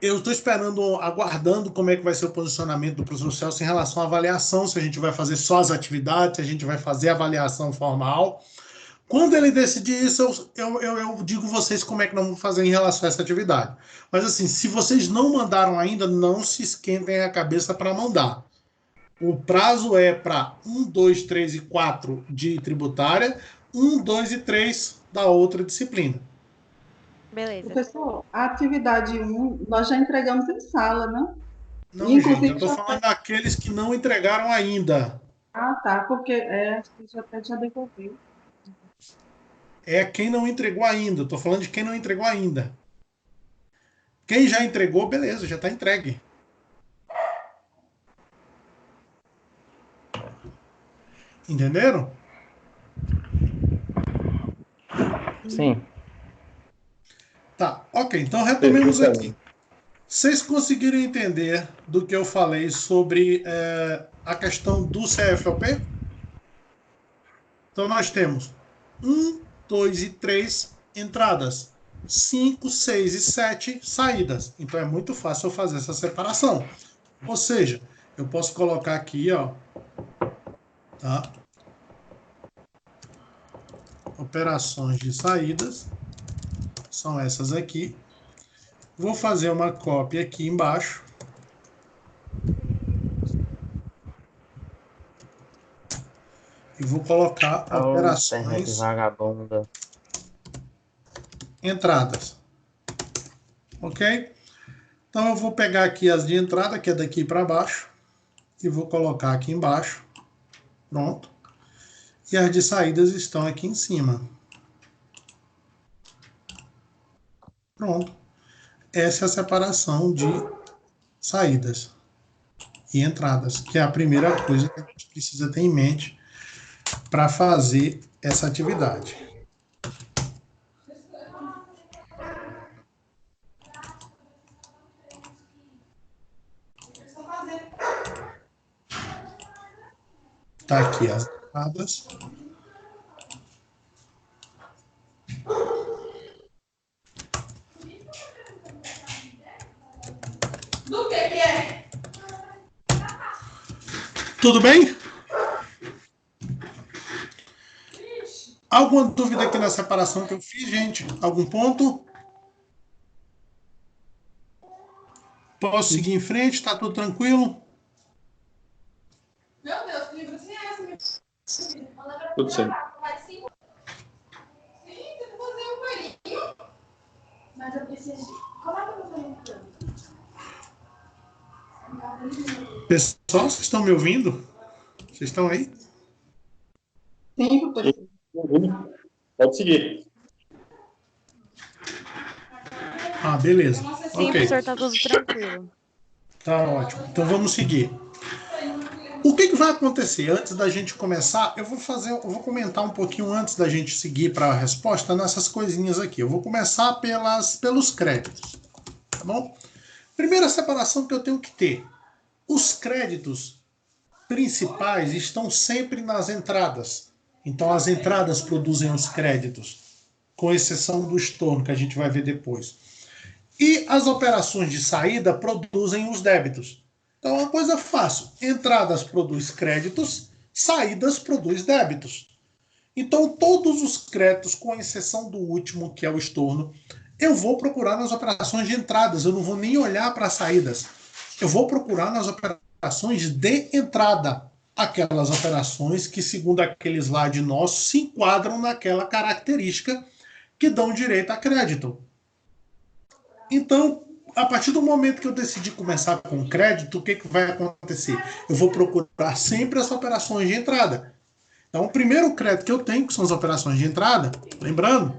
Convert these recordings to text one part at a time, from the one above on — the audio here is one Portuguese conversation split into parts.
eu estou esperando, aguardando como é que vai ser o posicionamento do professor Celso em relação à avaliação, se a gente vai fazer só as atividades, se a gente vai fazer a avaliação formal. Quando ele decidir isso, eu digo vocês como é que nós vamos fazer em relação a essa atividade. Mas assim, se vocês não mandaram ainda, não se esquentem a cabeça para mandar. O prazo é para 1, 2, 3 e 4 de tributária, 1, 2 e 3 da outra disciplina. Beleza. Professor, a atividade 1 nós já entregamos em sala, né? Não, Inclusive, gente, eu estou falando daqueles que não entregaram ainda. Ah, tá, porque acho que até já devolveu. É quem não entregou ainda. Estou falando de quem não entregou ainda. Quem já entregou, beleza, já está entregue. Entenderam? Sim. Tá, ok. Então retomemos aqui. Vocês conseguiram entender do que eu falei sobre a questão do CFLP? Então nós temos 1, 2 e 3 entradas. 5, 6 e 7 saídas. Então é muito fácil eu fazer essa separação. Ou seja, eu posso colocar aqui, ó, tá? Operações de saídas são essas aqui. Vou fazer uma cópia aqui embaixo. E vou colocar operações vagabunda. entradas. Ok? Então eu vou pegar aqui as de entrada, que é daqui para baixo, e vou colocar aqui embaixo. Pronto. E as de saídas estão aqui em cima. Pronto. Essa é a separação de saídas e entradas, que é a primeira coisa que a gente precisa ter em mente para fazer essa atividade. Tá aqui as entradas. Do que é? Tudo bem? Alguma dúvida aqui na separação que eu fiz, gente? Algum ponto? Posso seguir em frente? Tá tudo tranquilo? Meu Deus, que livro assim é essa, minha filha? Tudo certo. Sim, tem que fazer um banho. Mas eu preciso de... Como é que eu vou fazer um plano? Pessoal, vocês estão me ouvindo? Vocês estão aí? Sim, professor. Pode seguir. Ah, beleza. Sim, Ok. professor, tá tudo tranquilo. Tá ótimo. Então vamos seguir. O que vai acontecer antes da gente começar? Eu vou comentar um pouquinho antes da gente seguir para a resposta nessas coisinhas aqui. Eu vou começar pelos créditos, tá bom? Primeira separação que eu tenho que ter. Os créditos principais estão sempre nas entradas. Então as entradas produzem os créditos, com exceção do estorno que a gente vai ver depois. E as operações de saída produzem os débitos. Então é uma coisa fácil. Entradas produz créditos, saídas produz débitos. Então todos os créditos, com exceção do último, que é o estorno, eu vou procurar nas operações de entradas. Eu não vou nem olhar para as saídas. Eu vou procurar nas operações de entrada. Aquelas operações que, segundo aquele slide nosso, se enquadram naquela característica que dão direito a crédito. Então, a partir do momento que eu decidi começar com crédito, o que vai acontecer? Eu vou procurar sempre as operações de entrada. Então, o primeiro crédito que eu tenho, que são as operações de entrada, lembrando,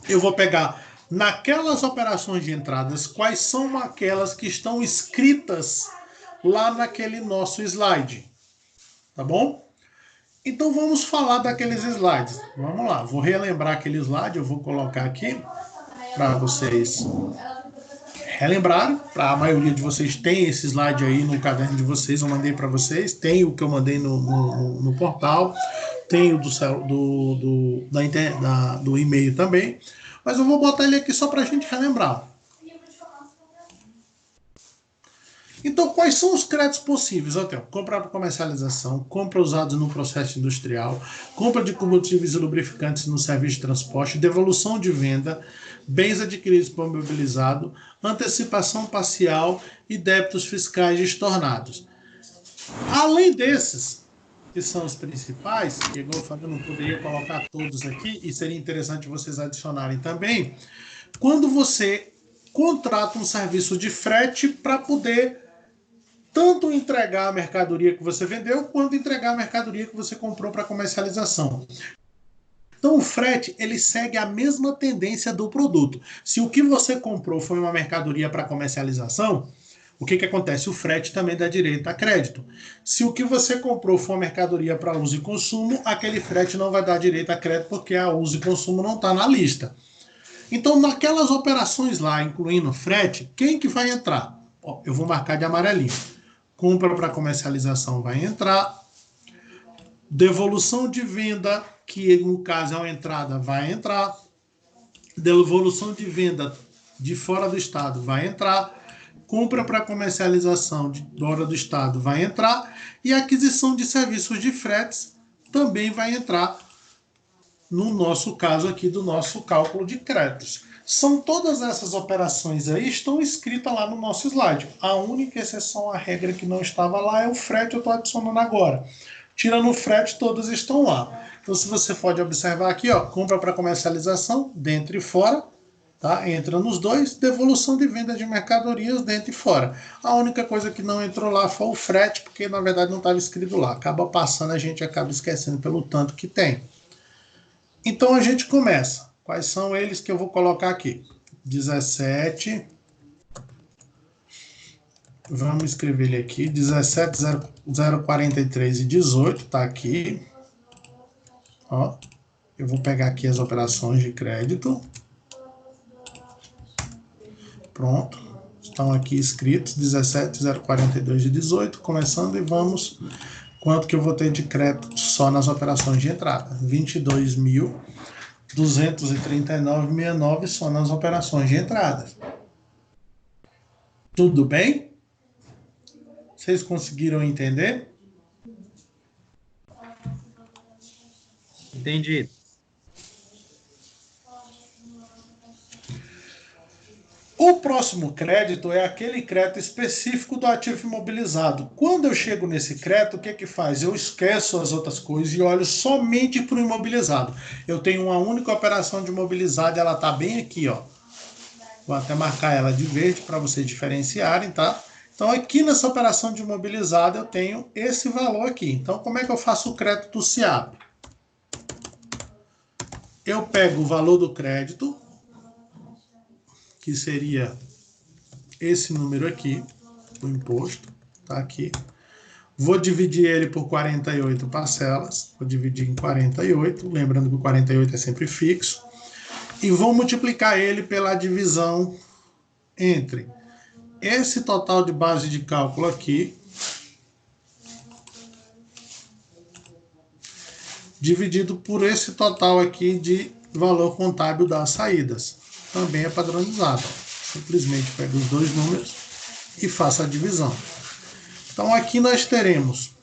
eu vou pegar naquelas operações de entradas, quais são aquelas que estão escritas lá naquele nosso slide. Tá bom? Então, vamos falar daqueles slides. Vamos lá, vou relembrar aquele slide, eu vou colocar aqui para vocês relembrarem. Para a maioria de vocês tem esse slide aí no caderno de vocês, eu mandei para vocês. Tem o que eu mandei no portal, tem o do e-mail também. Mas eu vou botar ele aqui só para a gente relembrar. Então, quais são os créditos possíveis? Eu tenho compra para comercialização, compra usados no processo industrial, compra de combustíveis e lubrificantes no serviço de transporte, devolução de venda, bens adquiridos por mobilizado, antecipação parcial e débitos fiscais estornados. Além desses, que são os principais, que igual eu falei, eu não poderia colocar todos aqui, e seria interessante vocês adicionarem também, quando você contrata um serviço de frete para poder tanto entregar a mercadoria que você vendeu, quanto entregar a mercadoria que você comprou para comercialização. Então, o frete, ele segue a mesma tendência do produto. Se o que você comprou foi uma mercadoria para comercialização, o que acontece? O frete também dá direito a crédito. Se o que você comprou for uma mercadoria para uso e consumo, aquele frete não vai dar direito a crédito, porque a uso e consumo não está na lista. Então, naquelas operações lá, incluindo frete, quem que vai entrar? Ó, eu vou marcar de amarelinho. Compra para comercialização vai entrar. Devolução de venda, que no caso é uma entrada, vai entrar. Devolução de venda de fora do estado vai entrar. Compra para comercialização de fora do estado vai entrar. E aquisição de serviços de fretes também vai entrar no nosso caso aqui do nosso cálculo de créditos. São todas essas operações aí, estão escritas lá no nosso slide. A única exceção, a regra que não estava lá é o frete, eu estou adicionando agora. Tirando o frete, todas estão lá. Então, se você pode observar aqui, ó, compra para comercialização, dentro e fora, tá? Entra nos dois, devolução de venda de mercadorias, dentro e fora. A única coisa que não entrou lá foi o frete, porque na verdade não estava escrito lá. Acaba passando, a gente acaba esquecendo pelo tanto que tem. Então, a gente começa. Quais são eles que eu vou colocar aqui? 17. Vamos escrever ele aqui. 17, 043 e 18. Está aqui. Ó, eu vou pegar aqui as operações de crédito. Pronto. Estão aqui escritos. 17, 042 e 18. Começando e vamos... Quanto que eu vou ter de crédito só nas operações de entrada? 22.239,69 só nas operações de entrada. Tudo bem? Vocês conseguiram entender? Entendi. O próximo crédito é aquele crédito específico do ativo imobilizado. Quando eu chego nesse crédito, o que que faz? Eu esqueço as outras coisas e olho somente para o imobilizado. Eu tenho uma única operação de imobilizado e ela está bem aqui, ó. Vou até marcar ela de verde para vocês diferenciarem, tá? Então, aqui nessa operação de imobilizado, eu tenho esse valor aqui. Então, como é que eu faço o crédito do SIAP? Eu pego o valor do crédito, que seria esse número aqui, o imposto, tá aqui. Vou dividir ele por 48 parcelas, vou dividir em 48, lembrando que o 48 é sempre fixo, e vou multiplicar ele pela divisão entre esse total de base de cálculo aqui, dividido por esse total aqui de valor contábil das saídas. Também é padronizado. Simplesmente pego os dois números e faço a divisão. Então, aqui nós teremos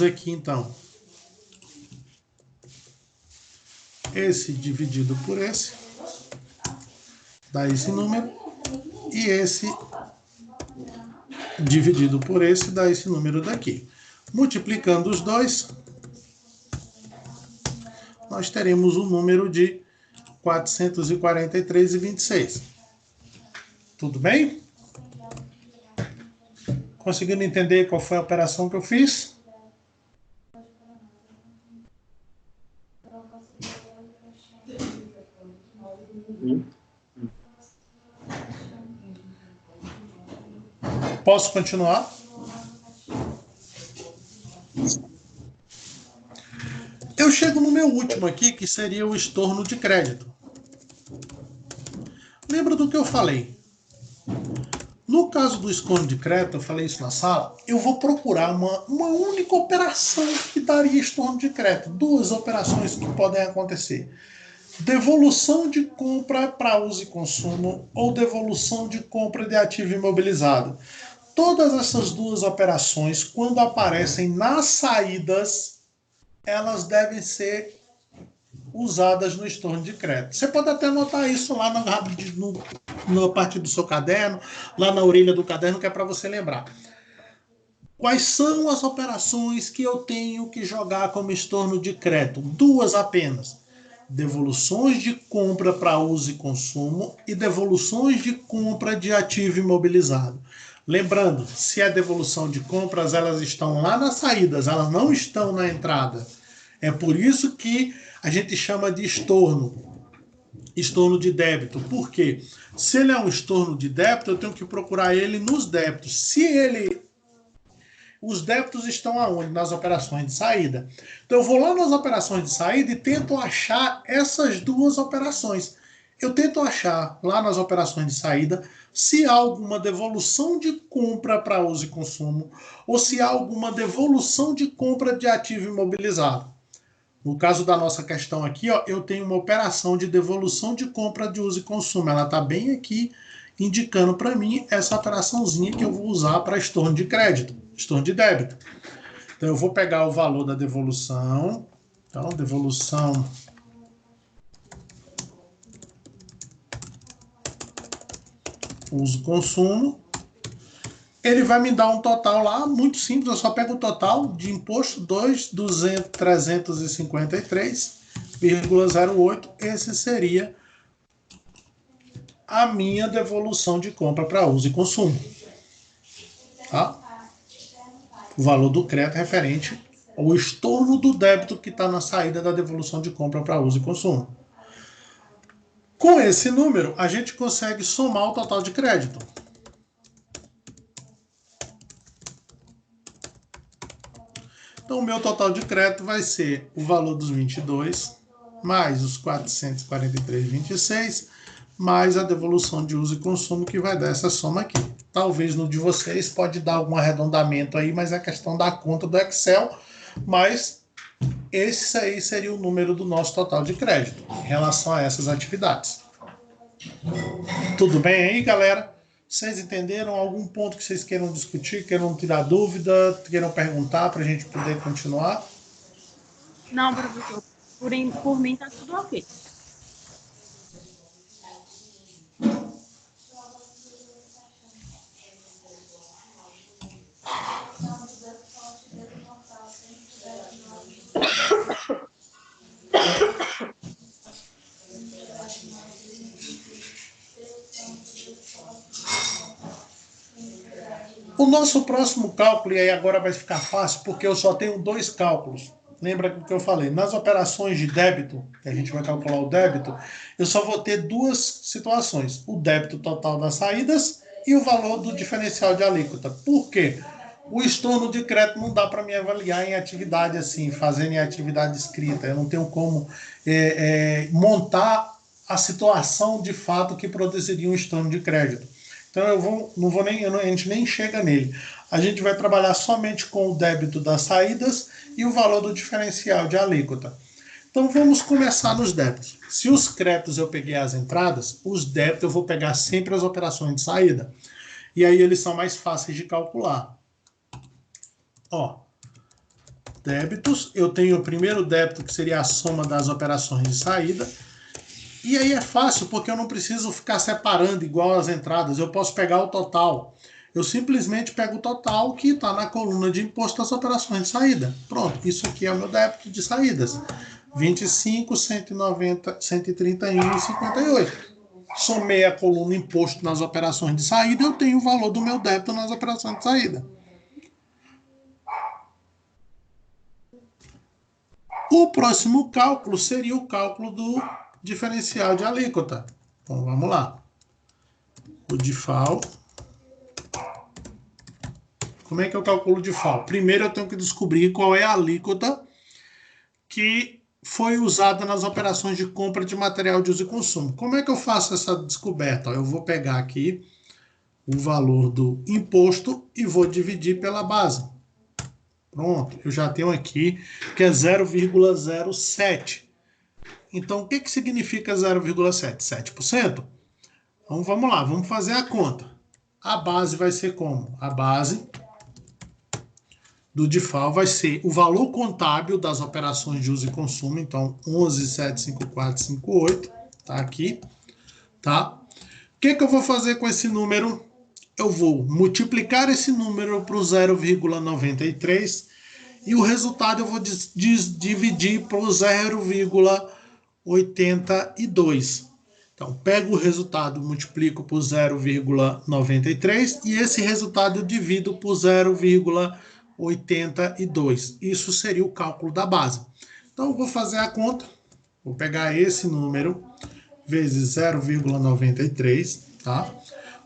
aqui, então, esse dividido por esse, dá esse número, e esse dividido por esse, dá esse número daqui. Multiplicando os dois, nós teremos um número de 443,26. Tudo bem? Conseguindo entender qual foi a operação que eu fiz? Posso continuar? Eu chego no meu último aqui, que seria o estorno de crédito. Lembra do que eu falei? No caso do estorno de crédito, eu falei isso na sala, eu vou procurar uma única operação que daria estorno de crédito. Duas operações que podem acontecer. Devolução de compra para uso e consumo ou devolução de compra de ativo imobilizado. Todas essas duas operações, quando aparecem nas saídas, elas devem ser usadas no estorno de crédito. Você pode até anotar isso lá na parte do seu caderno, lá na orelha do caderno, que é para você lembrar. Quais são as operações que eu tenho que jogar como estorno de crédito? Duas apenas. Devoluções de compra para uso e consumo e devoluções de compra de ativo imobilizado. Lembrando, se é devolução de compras, elas estão lá nas saídas, elas não estão na entrada. É por isso que a gente chama de estorno de débito. Por quê? Se ele é um estorno de débito, eu tenho que procurar ele nos débitos. Os débitos estão aonde? Nas operações de saída. Então eu vou lá nas operações de saída e tento achar essas duas operações. Eu tento achar lá nas operações de saída se há alguma devolução de compra para uso e consumo ou se há alguma devolução de compra de ativo imobilizado. No caso da nossa questão aqui, ó, eu tenho uma operação de devolução de compra de uso e consumo. Ela está bem aqui indicando para mim essa operaçãozinha que eu vou usar para estorno de crédito, estorno de débito. Então eu vou pegar o valor da devolução. Então, devolução uso-consumo. Ele vai me dar um total lá, muito simples, eu só pego o total de imposto 2.353,08. Esse seria a minha devolução de compra para uso e consumo. Tá? O valor do crédito referente ao estorno do débito que está na saída da devolução de compra para uso e consumo. Com esse número, a gente consegue somar o total de crédito. Então, o meu total de crédito vai ser o valor dos 22, mais os 443,26, mais a devolução de uso e consumo, que vai dar essa soma aqui. Talvez no de vocês pode dar algum arredondamento aí, mas é questão da conta do Excel, mas esse aí seria o número do nosso total de crédito em relação a essas atividades. Tudo bem aí, galera? Vocês entenderam algum ponto que vocês queiram discutir, queiram tirar dúvida, queiram perguntar para a gente poder continuar? Não, professor. Por mim tá tudo ok. O nosso próximo cálculo, e aí agora vai ficar fácil, porque eu só tenho dois cálculos. Lembra do que eu falei? Nas operações de débito, que a gente vai calcular o débito, eu só vou ter duas situações. O débito total das saídas e o valor do diferencial de alíquota. Por quê? O estorno de crédito não dá para me avaliar em atividade assim, fazendo em atividade escrita. Eu não tenho como montar a situação de fato que produziria um estorno de crédito. Então a gente nem chega nele. A gente vai trabalhar somente com o débito das saídas e o valor do diferencial de alíquota. Então vamos começar nos débitos. Se os créditos eu peguei as entradas, os débitos eu vou pegar sempre as operações de saída. E aí eles são mais fáceis de calcular. Ó, débitos, eu tenho o primeiro débito que seria a soma das operações de saída. E aí é fácil, porque eu não preciso ficar separando igual as entradas. Eu posso pegar o total. Eu simplesmente pego o total que está na coluna de imposto das operações de saída. Pronto, isso aqui é o meu débito de saídas. 25, 190, 131 e 58. Somei a coluna imposto nas operações de saída, eu tenho o valor do meu débito nas operações de saída. O próximo cálculo seria o cálculo do diferencial de alíquota. Então, vamos lá. O DIFAL. Como é que eu calculo o DIFAL? Primeiro, eu tenho que descobrir qual é a alíquota que foi usada nas operações de compra de material de uso e consumo. Como é que eu faço essa descoberta? Eu vou pegar aqui o valor do imposto e vou dividir pela base. Pronto, eu já tenho aqui que é 0,07. Então, o que significa 0,7? 7%. Então, vamos lá, vamos fazer a conta. A base vai ser como? A base do DIFAL vai ser o valor contábil das operações de uso e consumo. Então, 11.75458, tá aqui, tá? O que eu vou fazer com esse número? Eu vou multiplicar esse número para o 0,93 e o resultado eu vou dividir para o 0,82. Então, pego o resultado, multiplico por 0,93 e esse resultado eu divido por 0,82. Isso seria o cálculo da base. Então, eu vou fazer a conta. Vou pegar esse número vezes 0,93, tá?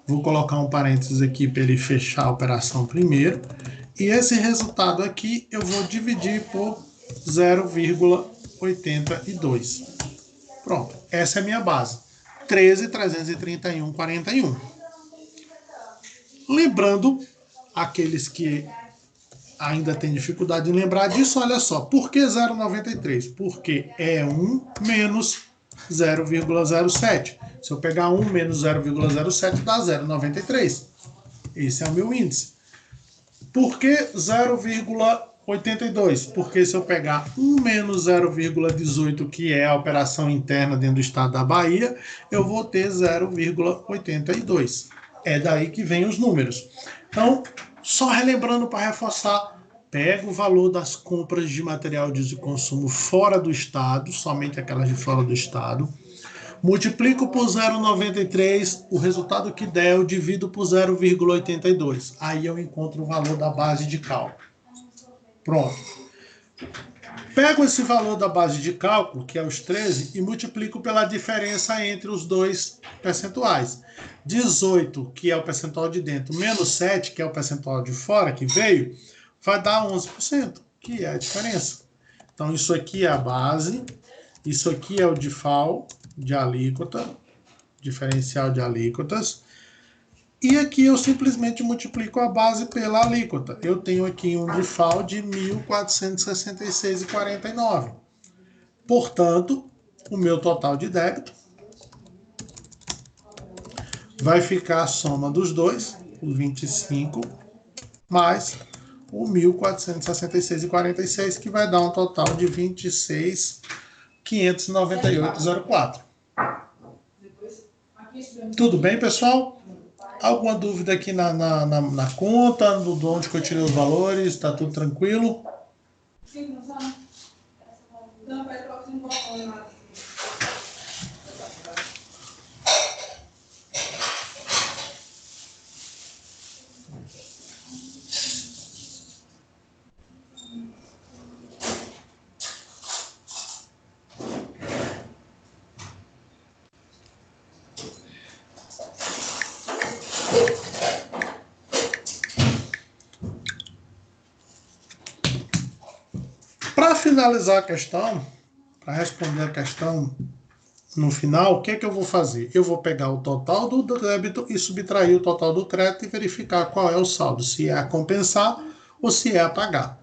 Vou colocar um parênteses aqui para ele fechar a operação primeiro. E esse resultado aqui eu vou dividir por 0,82. Pronto, essa é a minha base. 13.331,41. Lembrando, aqueles que ainda têm dificuldade em lembrar disso, olha só. Por que 0,93? Porque é 1 menos 0,07. Se eu pegar 1 menos 0,07 dá 0,93. Esse é o meu índice. Por que 0,82? Porque se eu pegar 1 menos 0,18, que é a operação interna dentro do estado da Bahia, eu vou ter 0,82. É daí que vem os números. Então, só relembrando para reforçar, pega o valor das compras de material de uso e consumo fora do estado, somente aquelas de fora do estado, multiplico por 0,93, o resultado que der eu divido por 0,82. Aí eu encontro o valor da base de cálculo. Pronto. Pego esse valor da base de cálculo, que é os 13, e multiplico pela diferença entre os dois percentuais. 18, que é o percentual de dentro, menos 7, que é o percentual de fora, que veio, vai dar 11%, que é a diferença. Então, isso aqui é a base, isso aqui é o DIFAL de alíquota, diferencial de alíquotas, e aqui eu simplesmente multiplico a base pela alíquota. Eu tenho aqui um DIFAL de 1.466,49. Portanto, o meu total de débito vai ficar a soma dos dois, o 25, mais o 1.466,46, que vai dar um total de 26.598,04. Tudo bem, pessoal? Alguma dúvida aqui na conta, de onde que eu tirei os valores? Está tudo tranquilo? Sim, não sabe? Não, vai trocar um balcão lá. Para finalizar a questão, para responder a questão no final, o que é que eu vou fazer? Eu vou pegar o total do débito e subtrair o total do crédito e verificar qual é o saldo, se é a compensar ou se é a pagar.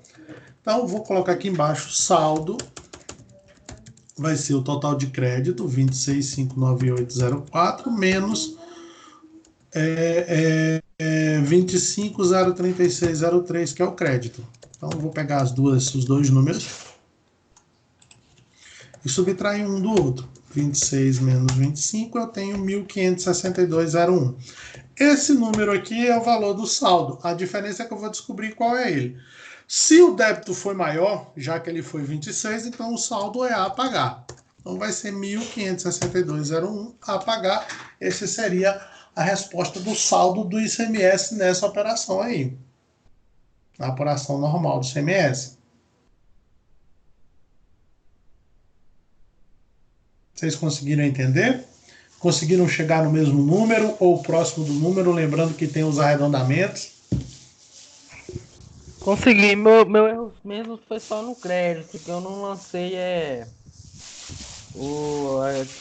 Então, eu vou colocar aqui embaixo, saldo, vai ser o total de crédito, 26.598,04, menos 25.036,03, que é o crédito. Então, eu vou pegar os dois números e subtrair um do outro. 26 menos 25, eu tenho 1.562,01. Esse número aqui é o valor do saldo. A diferença é que eu vou descobrir qual é ele. Se o débito foi maior, já que ele foi 26, então o saldo é a pagar. Então, vai ser 1.562,01 a pagar. Esse seria a resposta do saldo do ICMS nessa operação aí. Na operação normal do ICMS. Vocês conseguiram entender? Conseguiram chegar no mesmo número ou próximo do número, lembrando que tem os arredondamentos? Consegui. Meu erro mesmo foi só no crédito, que eu não lancei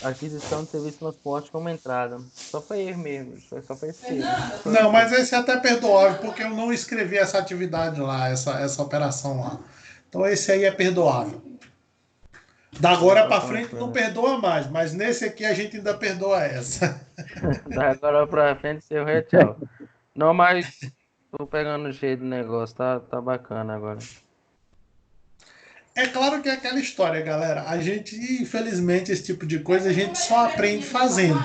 a aquisição de serviço de transporte como entrada. Só foi erro mesmo. Só foi esse erro. Não, mas esse é até perdoável, porque eu não escrevi essa atividade lá, essa operação lá. Então esse aí é perdoável. Da agora para frente não perdoa mais, mas nesse aqui a gente ainda perdoa essa. Da agora pra frente, seu rei, tchau. Não, mas tô pegando o jeito do negócio, tá bacana agora. É claro que é aquela história, galera. A gente, infelizmente, esse tipo de coisa a gente só aprende fazendo,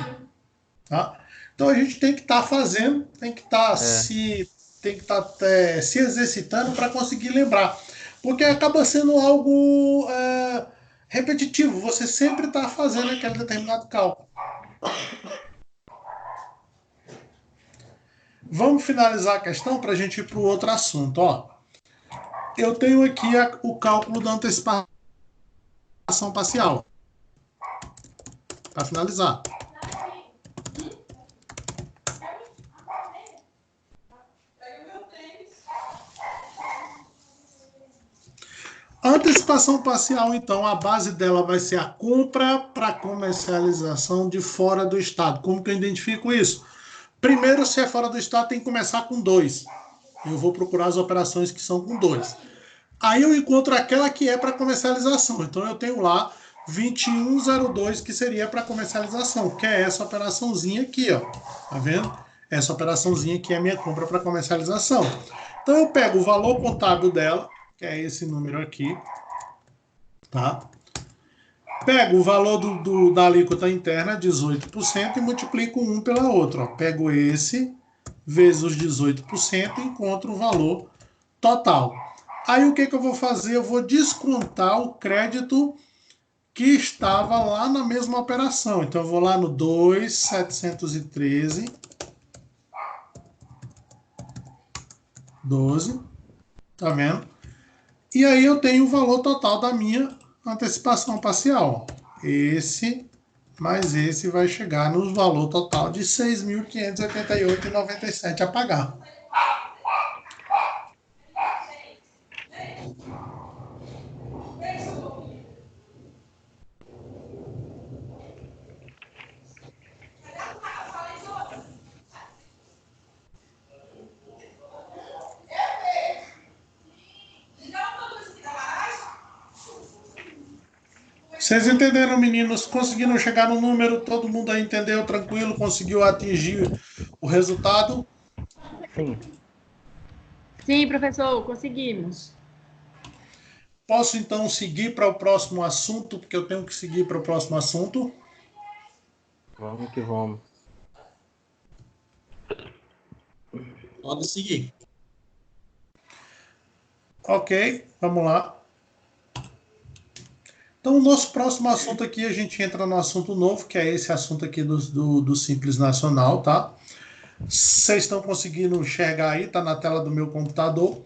tá? Então a gente tem que estar fazendo, tem que estar se exercitando para conseguir lembrar, porque acaba sendo algo repetitivo. Você sempre está fazendo aquele determinado cálculo. Vamos finalizar a questão para a gente ir para o outro assunto, ó. Eu tenho aqui o cálculo da antecipação parcial. Para finalizar. A antecipação parcial, então, a base dela vai ser a compra para comercialização de fora do estado. Como que eu identifico isso? Primeiro, se é fora do estado, tem que começar com 2. Eu vou procurar as operações que são com 2. Aí eu encontro aquela que é para comercialização. Então eu tenho lá 2102, que seria para comercialização, que é essa operaçãozinha aqui, ó. Tá vendo? Essa operaçãozinha aqui é a minha compra para comercialização. Então eu pego o valor contábil dela, que é esse número aqui, tá? Pego o valor da alíquota interna, 18%, e multiplico um pela outra. Ó. Pego esse vezes os 18% e encontro o valor total. Aí o que eu vou fazer? Eu vou descontar o crédito que estava lá na mesma operação. Então eu vou lá no 2.713, 12, tá vendo? E aí eu tenho o valor total da minha antecipação parcial. Esse mais esse vai chegar no valor total de R$ 6.588,97 a pagar. Vocês entenderam, meninos? Conseguiram chegar no número? Todo mundo aí entendeu? Tranquilo? Conseguiu atingir o resultado? Sim. Sim, professor, conseguimos. Posso então seguir para o próximo assunto, porque eu tenho que seguir para o próximo assunto? Vamos que vamos. Pode seguir. Ok, vamos lá. Então, o nosso próximo assunto aqui, a gente entra no assunto novo, que é esse assunto aqui do Simples Nacional, tá? Vocês estão conseguindo enxergar aí, tá na tela do meu computador.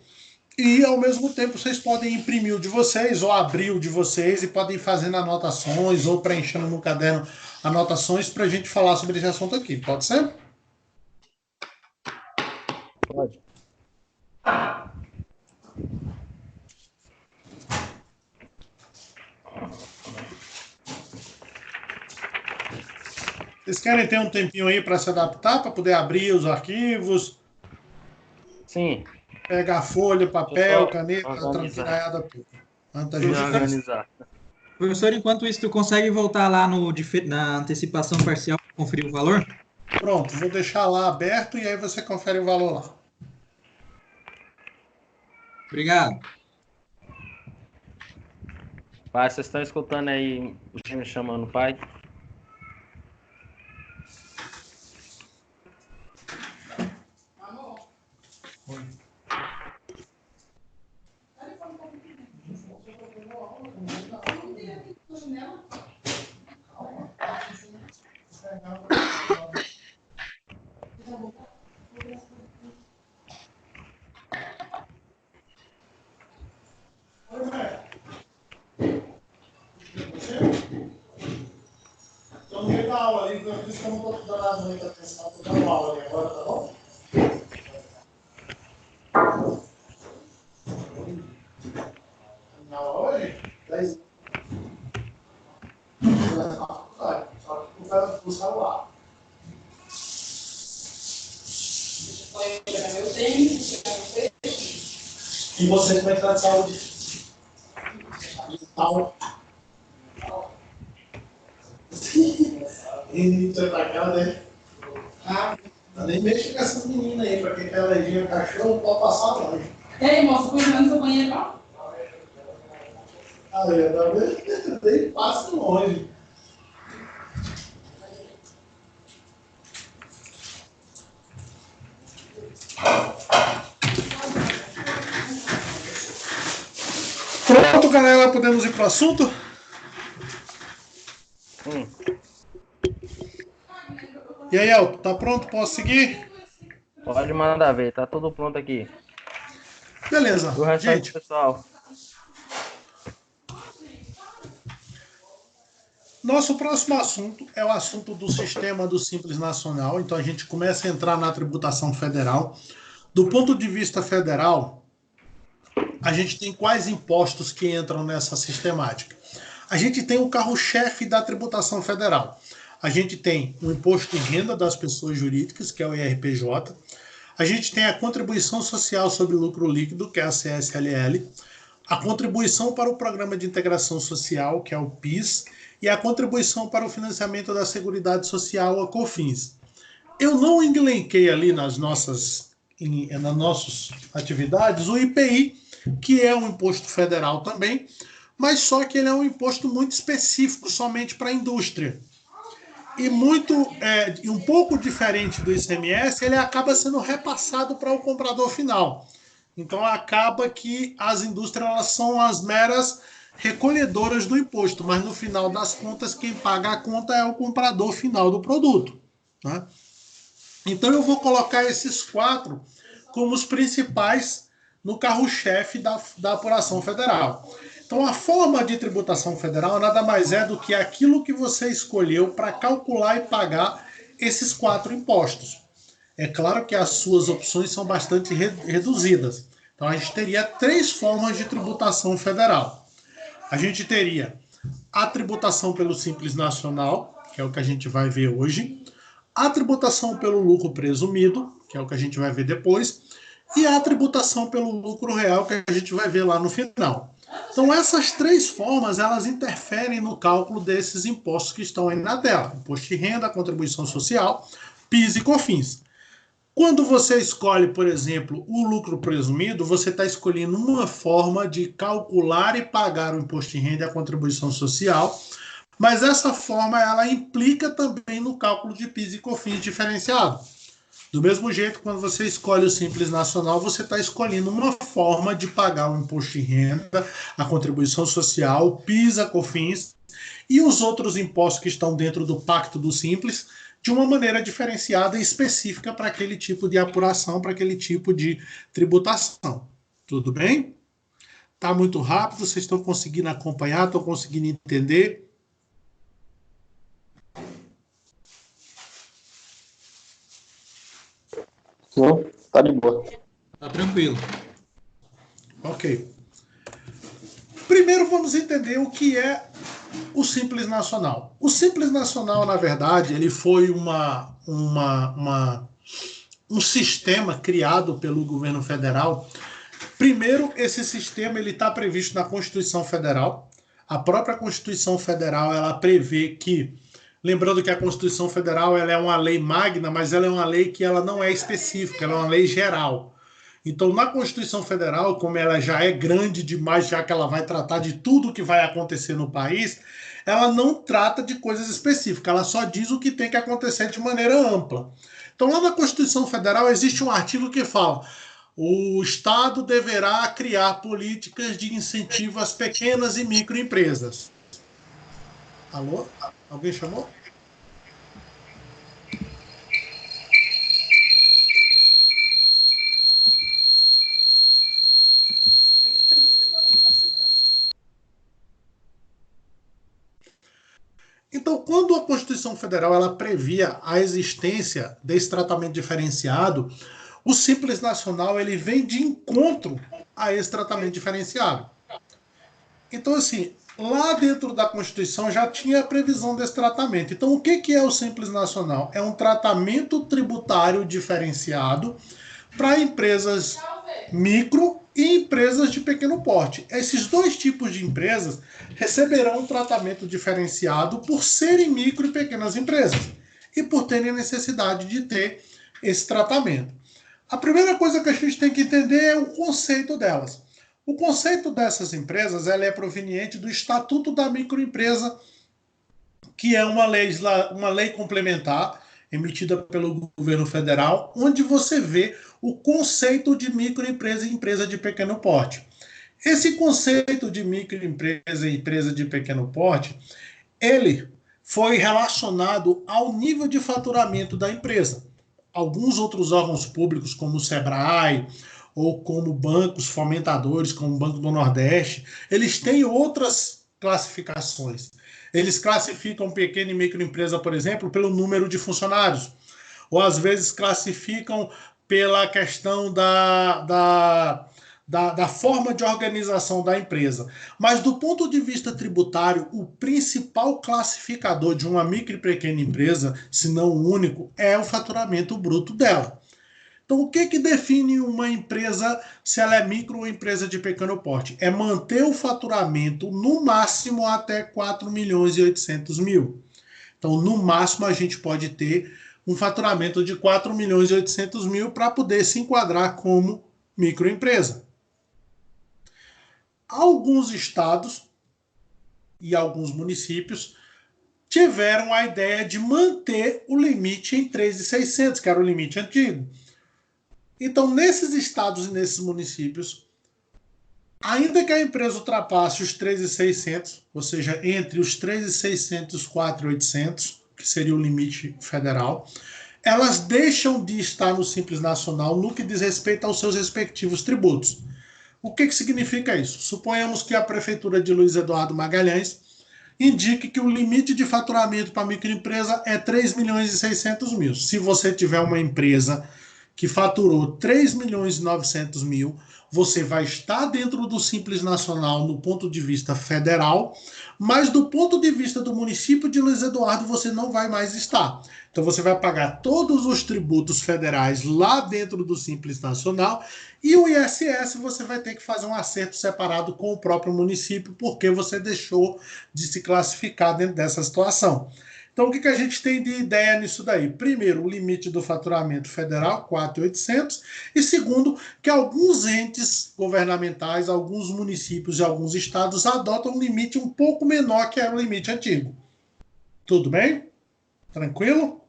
E, ao mesmo tempo, vocês podem imprimir o de vocês ou abrir o de vocês e podem ir fazendo anotações ou preenchendo no caderno anotações para a gente falar sobre esse assunto aqui. Pode ser? Pode. Vocês querem ter um tempinho aí para se adaptar, para poder abrir os arquivos? Sim. Pegar folha, papel, caneta, tranquilhada, tudo. Antes da gente organizar. Professor, enquanto isso, tu consegue voltar lá na antecipação parcial para conferir o valor? Pronto, vou deixar lá aberto e aí você confere o valor lá. Obrigado. Pai, vocês estão escutando aí o time chamando o pai? Estou no meio da aula ali, por isso que eu não estou dando muita atenção, estou dando aula ali agora, tá bom? Na aula hoje? 10. Só que o celular. E você como é que está de saúde? Você tá cara, né? Ah, nem mexe com essas meninas aí, pra quem quer alergia ao cachorro, pode passar longe. Ei, moça, cuidando do seu banheiro, ó. Aí, tá vendo? Nem passa longe. Pronto, galera, podemos ir pro assunto? E aí, Elton, tá pronto? Posso seguir? Pode mandar ver, tá tudo pronto aqui. Beleza, O restante, gente. pessoal. Nosso próximo assunto é o assunto do sistema do Simples Nacional. Então a gente começa a entrar na tributação federal. Do ponto de vista federal, a gente tem quais impostos que entram nessa sistemática? A gente tem o carro-chefe da tributação federal. A gente tem o imposto de renda das pessoas jurídicas, que é o IRPJ. A gente tem a contribuição social sobre lucro líquido, que é a CSLL. A contribuição para o Programa de Integração Social, que é o PIS. E a contribuição para o financiamento da Seguridade Social, a COFINS. Eu não elenquei ali nas nossas atividades o IPI, que é um imposto federal também, mas só que ele é um imposto muito específico, somente para a indústria. E um pouco diferente do ICMS, ele acaba sendo repassado para o comprador final. Então acaba que as indústrias elas são as meras recolhedoras do imposto, mas no final das contas, quem paga a conta é o comprador final do produto. Né? Então eu vou colocar esses 4 como os principais no carro-chefe da apuração federal. Então a forma de tributação federal nada mais é do que aquilo que você escolheu para calcular e pagar esses 4 impostos. É claro que as suas opções são bastante reduzidas. Então a gente teria 3 formas de tributação federal. A gente teria a tributação pelo Simples Nacional, que é o que a gente vai ver hoje, a tributação pelo lucro presumido, que é o que a gente vai ver depois, e a tributação pelo lucro real, que a gente vai ver lá no final. Então essas 3 formas, elas interferem no cálculo desses impostos que estão aí na tela. Imposto de renda, contribuição social, PIS e COFINS. Quando você escolhe, por exemplo, o lucro presumido, você está escolhendo uma forma de calcular e pagar o imposto de renda e a contribuição social, mas essa forma ela implica também no cálculo de PIS e COFINS diferenciado. Do mesmo jeito, quando você escolhe o Simples Nacional, você está escolhendo uma forma de pagar o imposto de renda, a contribuição social, o PIS, a COFINS e os outros impostos que estão dentro do Pacto do Simples, de uma maneira diferenciada e específica para aquele tipo de apuração, para aquele tipo de tributação. Tudo bem? Está muito rápido, vocês estão conseguindo acompanhar, estão conseguindo entender? Não, tá de boa. Tá tranquilo. Ok. Primeiro vamos entender o que é o Simples Nacional. O Simples Nacional, na verdade, ele foi um sistema criado pelo governo federal. Primeiro, esse sistema está previsto na Constituição Federal. A própria Constituição Federal ela prevê que, lembrando que a Constituição Federal ela é uma lei magna, mas ela é uma lei que ela não é específica, ela é uma lei geral. Então, na Constituição Federal, como ela já é grande demais, já que ela vai tratar de tudo que vai acontecer no país, ela não trata de coisas específicas, ela só diz o que tem que acontecer de maneira ampla. Então, lá na Constituição Federal existe um artigo que fala: o Estado deverá criar políticas de incentivo às pequenas e microempresas. Alô? Alguém chamou? Então, quando a Constituição Federal ela previa a existência desse tratamento diferenciado, o Simples Nacional ele vem de encontro a esse tratamento diferenciado. Então, assim, lá dentro da Constituição já tinha a previsão desse tratamento. Então, o que é o Simples Nacional? É um tratamento tributário diferenciado para empresas micro e empresas de pequeno porte. Esses dois tipos de empresas receberão um tratamento diferenciado por serem micro e pequenas empresas e por terem necessidade de ter esse tratamento. A primeira coisa que a gente tem que entender é o conceito delas. O conceito dessas empresas ela é proveniente do Estatuto da Microempresa, que é uma lei complementar emitida pelo governo federal, onde você vê o conceito de microempresa e empresa de pequeno porte. Esse conceito de microempresa e empresa de pequeno porte, ele foi relacionado ao nível de faturamento da empresa. Alguns outros órgãos públicos, como o SEBRAE, ou como bancos fomentadores, como o Banco do Nordeste, eles têm outras classificações. Eles classificam pequena e microempresa, por exemplo, pelo número de funcionários, ou às vezes classificam pela questão da forma de organização da empresa. Mas do ponto de vista tributário, o principal classificador de uma micro e pequena empresa, se não o único, é o faturamento bruto dela. Então, o que define uma empresa, se ela é micro ou empresa de pequeno porte? É manter o faturamento no máximo até 4.800.000. Então, no máximo, a gente pode ter um faturamento de 4.800.000 para poder se enquadrar como microempresa. Alguns estados e alguns municípios tiveram a ideia de manter o limite em 3.600, que era o limite antigo. Então, nesses estados e nesses municípios, ainda que a empresa ultrapasse os 3.600, ou seja, entre os 3.600 e os 4.800, que seria o limite federal, elas deixam de estar no Simples Nacional no que diz respeito aos seus respectivos tributos. O que significa isso? Suponhamos que a Prefeitura de Luiz Eduardo Magalhães indique que o limite de faturamento para a microempresa é 3.600.000. Se você tiver uma empresa que faturou 3.900.000, você vai estar dentro do Simples Nacional no ponto de vista federal, mas do ponto de vista do município de Luiz Eduardo, você não vai mais estar. Então você vai pagar todos os tributos federais lá dentro do Simples Nacional e o ISS você vai ter que fazer um acerto separado com o próprio município, porque você deixou de se classificar dentro dessa situação. Então, o que a gente tem de ideia nisso daí? Primeiro, o limite do faturamento federal, 4.800, e segundo, que alguns entes governamentais, alguns municípios e alguns estados adotam um limite um pouco menor que era o limite antigo. Tudo bem? Tranquilo?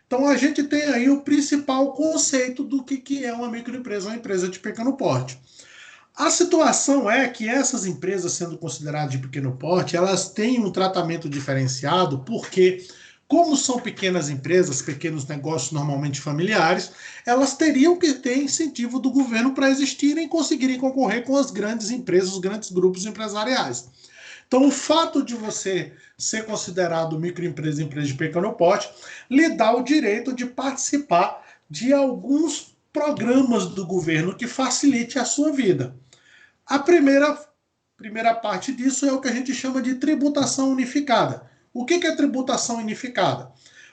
Então, a gente tem aí o principal conceito do que é uma microempresa, uma empresa de pequeno porte. A situação é que essas empresas, sendo consideradas de pequeno porte, elas têm um tratamento diferenciado porque, como são pequenas empresas, pequenos negócios normalmente familiares, elas teriam que ter incentivo do governo para existirem e conseguirem concorrer com as grandes empresas, os grandes grupos empresariais. Então, o fato de você ser considerado microempresa, empresa de pequeno porte, lhe dá o direito de participar de alguns programas do governo que facilite a sua vida. A primeira parte disso é o que a gente chama de tributação unificada. O que é tributação unificada?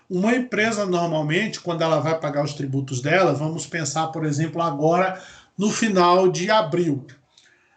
Uma empresa, normalmente, quando ela vai pagar os tributos dela, vamos pensar, por exemplo, agora no final de abril.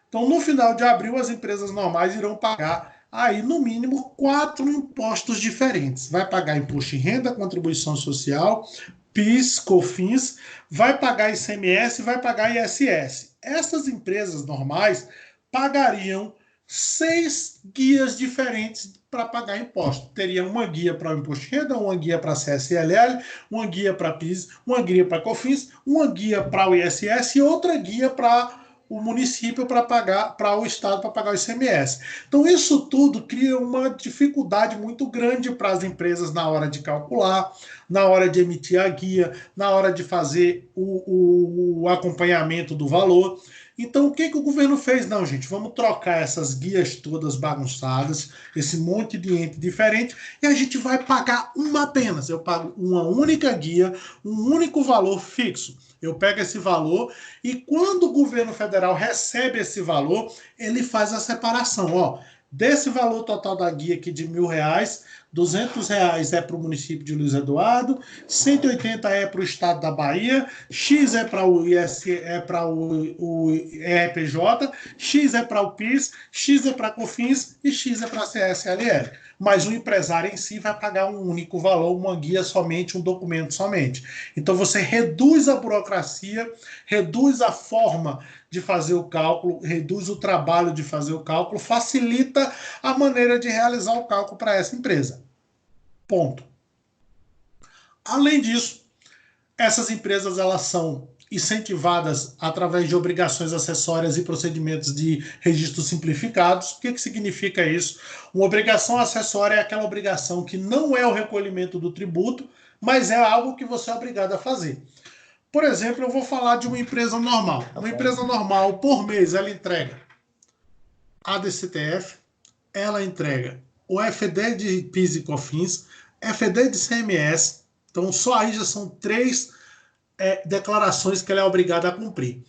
Então, no final de abril, as empresas normais irão pagar aí, no mínimo, 4 impostos diferentes. Vai pagar imposto de renda, contribuição social, PIS, COFINS, vai pagar ICMS, vai pagar ISS. Essas empresas normais pagariam 6 guias diferentes para pagar imposto. Teria uma guia para o imposto de renda, uma guia para a CSLL, uma guia para PIS, uma guia para COFINS, uma guia para o ISS e outra guia para o município para pagar, para o estado para pagar o ICMS. Então, isso tudo cria uma dificuldade muito grande para as empresas na hora de calcular, na hora de emitir a guia, na hora de fazer o acompanhamento do valor. Então, o que o governo fez? Não, gente, vamos trocar essas guias todas bagunçadas, esse monte de ente diferente, e a gente vai pagar uma apenas. Eu pago uma única guia, um único valor fixo. Eu pego esse valor e quando o governo federal recebe esse valor, ele faz a separação. Ó, desse valor total da guia aqui de R$1.000, R$ 200 é para o município de Luiz Eduardo, 180 é para o estado da Bahia, X é para o o ERPJ, X é para o PIS, X é para a COFINS e X é para a CSLL. Mas o empresário em si vai pagar um único valor, uma guia somente, um documento somente. Então você reduz a burocracia, reduz a forma de fazer o cálculo, reduz o trabalho de fazer o cálculo, facilita a maneira de realizar o cálculo para essa empresa. Ponto. Além disso, essas empresas elas são incentivadas através de obrigações acessórias e procedimentos de registros simplificados. O que significa isso? Uma obrigação acessória é aquela obrigação que não é o recolhimento do tributo, mas é algo que você é obrigado a fazer. Por exemplo, eu vou falar de uma empresa normal. Uma empresa normal, por mês, ela entrega a DCTF, ela entrega o FD de PIS e COFINS, FD de CMS. Então, só aí já são 3 declarações que ela é obrigada a cumprir.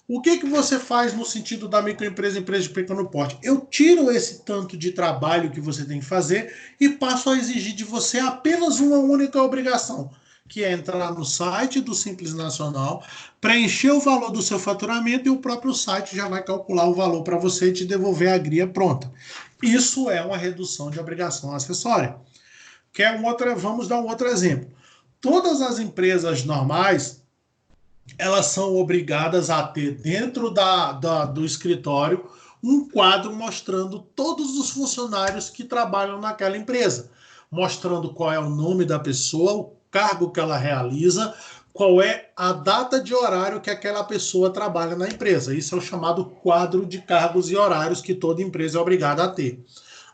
O que você faz no sentido da microempresa e empresa de pequeno porte? Eu tiro esse tanto de trabalho que você tem que fazer e passo a exigir de você apenas uma única obrigação, que é entrar no site do Simples Nacional, preencher o valor do seu faturamento e o próprio site já vai calcular o valor para você e te devolver a guia pronta. Isso é uma redução de obrigação acessória. Vamos dar um outro exemplo. Todas as empresas normais, elas são obrigadas a ter dentro do escritório um quadro mostrando todos os funcionários que trabalham naquela empresa, mostrando qual é o nome da pessoa, o cargo que ela realiza, qual é a data de horário que aquela pessoa trabalha na empresa. Isso é o chamado quadro de cargos e horários que toda empresa é obrigada a ter.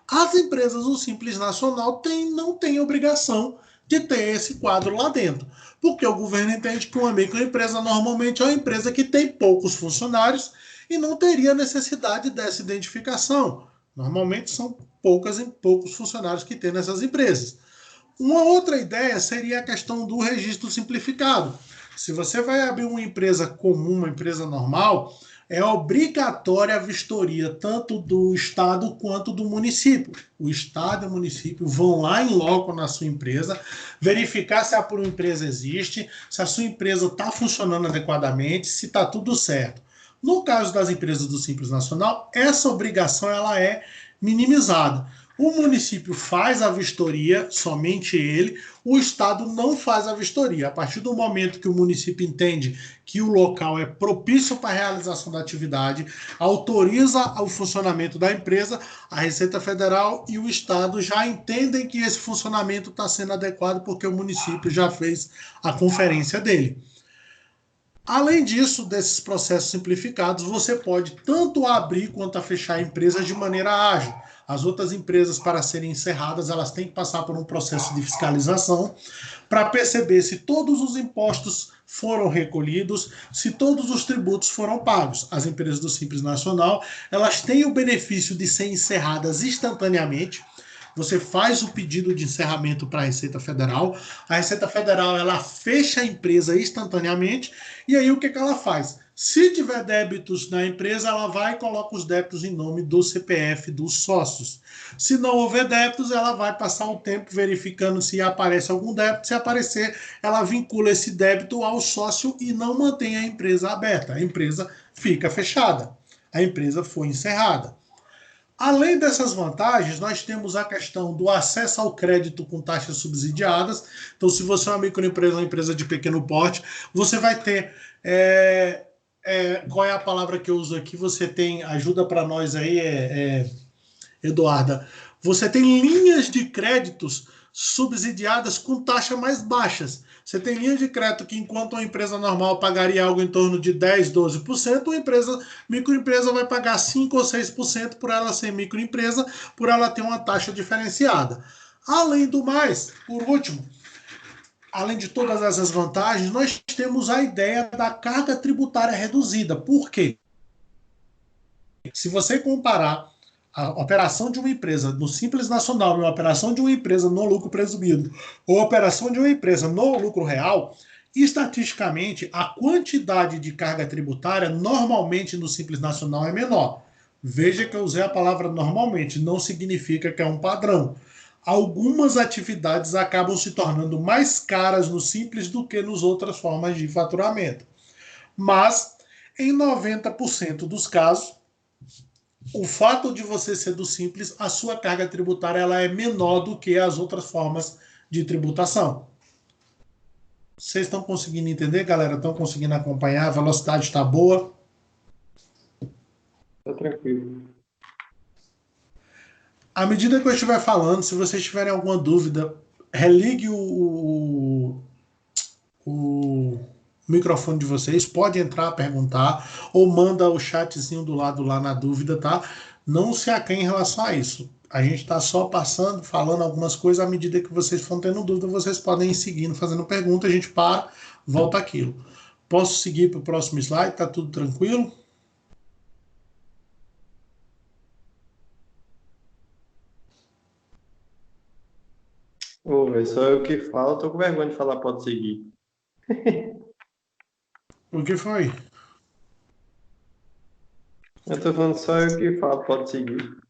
As empresas do Simples Nacional não têm obrigação de ter esse quadro lá dentro, porque o governo entende que uma microempresa normalmente é uma empresa que tem poucos funcionários e não teria necessidade dessa identificação. Normalmente são poucos funcionários que tem nessas empresas. Uma outra ideia seria a questão do registro simplificado. Se você vai abrir uma empresa comum, uma empresa normal, é obrigatória a vistoria tanto do Estado quanto do município. O Estado e o município vão lá em loco na sua empresa, verificar se a sua empresa existe, se a sua empresa está funcionando adequadamente, se está tudo certo. No caso das empresas do Simples Nacional, essa obrigação ela é minimizada. O município faz a vistoria, somente ele, o Estado não faz a vistoria. A partir do momento que o município entende que o local é propício para a realização da atividade, autoriza o funcionamento da empresa, a Receita Federal e o Estado já entendem que esse funcionamento está sendo adequado porque o município já fez a conferência dele. Além disso, desses processos simplificados, você pode tanto abrir quanto a fechar empresas de maneira ágil. As outras empresas, para serem encerradas, elas têm que passar por um processo de fiscalização para perceber se todos os impostos foram recolhidos, se todos os tributos foram pagos. As empresas do Simples Nacional, elas têm o benefício de ser encerradas instantaneamente. Você faz o pedido de encerramento para a Receita Federal ela fecha a empresa instantaneamente, e aí o que ela faz? Se tiver débitos na empresa, ela vai e coloca os débitos em nome do CPF dos sócios. Se não houver débitos, ela vai passar um tempo verificando se aparece algum débito. Se aparecer, ela vincula esse débito ao sócio e não mantém a empresa aberta. A empresa fica fechada. A empresa foi encerrada. Além dessas vantagens, nós temos a questão do acesso ao crédito com taxas subsidiadas. Então, se você é uma microempresa, uma empresa de pequeno porte, você vai ter... qual é a palavra que eu uso aqui? Você tem... Ajuda para nós aí, Eduarda. Você tem linhas de créditos subsidiadas com taxas mais baixas. Você tem linha de crédito que, enquanto uma empresa normal pagaria algo em torno de 10%, 12%, uma microempresa vai pagar 5% ou 6% por ela ser microempresa, por ela ter uma taxa diferenciada. Além do mais, por último, além de todas essas vantagens, nós temos a ideia da carga tributária reduzida. Por quê? Se você comparar a operação de uma empresa no Simples Nacional e a operação de uma empresa no lucro presumido, ou a operação de uma empresa no lucro real, estatisticamente, a quantidade de carga tributária normalmente no Simples Nacional é menor. Veja que eu usei a palavra normalmente, não significa que é um padrão. Algumas atividades acabam se tornando mais caras no Simples do que nas outras formas de faturamento. Mas, em 90% dos casos, o fato de você ser do Simples, a sua carga tributária ela é menor do que as outras formas de tributação. Vocês estão conseguindo entender, galera? Estão conseguindo acompanhar? A velocidade está boa? Tá tranquilo. À medida que eu estiver falando, se vocês tiverem alguma dúvida, religue o microfone de vocês, pode entrar, perguntar, ou manda o chatzinho do lado lá na dúvida, tá? Não se acanhe em relação a isso. A gente está só passando, falando algumas coisas, à medida que vocês vão tendo dúvida, vocês podem ir seguindo, fazendo pergunta, a gente para, volta aquilo. Posso seguir para o próximo slide? Tá tudo tranquilo? Ô, velho, só eu que falo, tô com vergonha de falar, pode seguir. O que foi? Eu tô falando só eu que falo, pode seguir.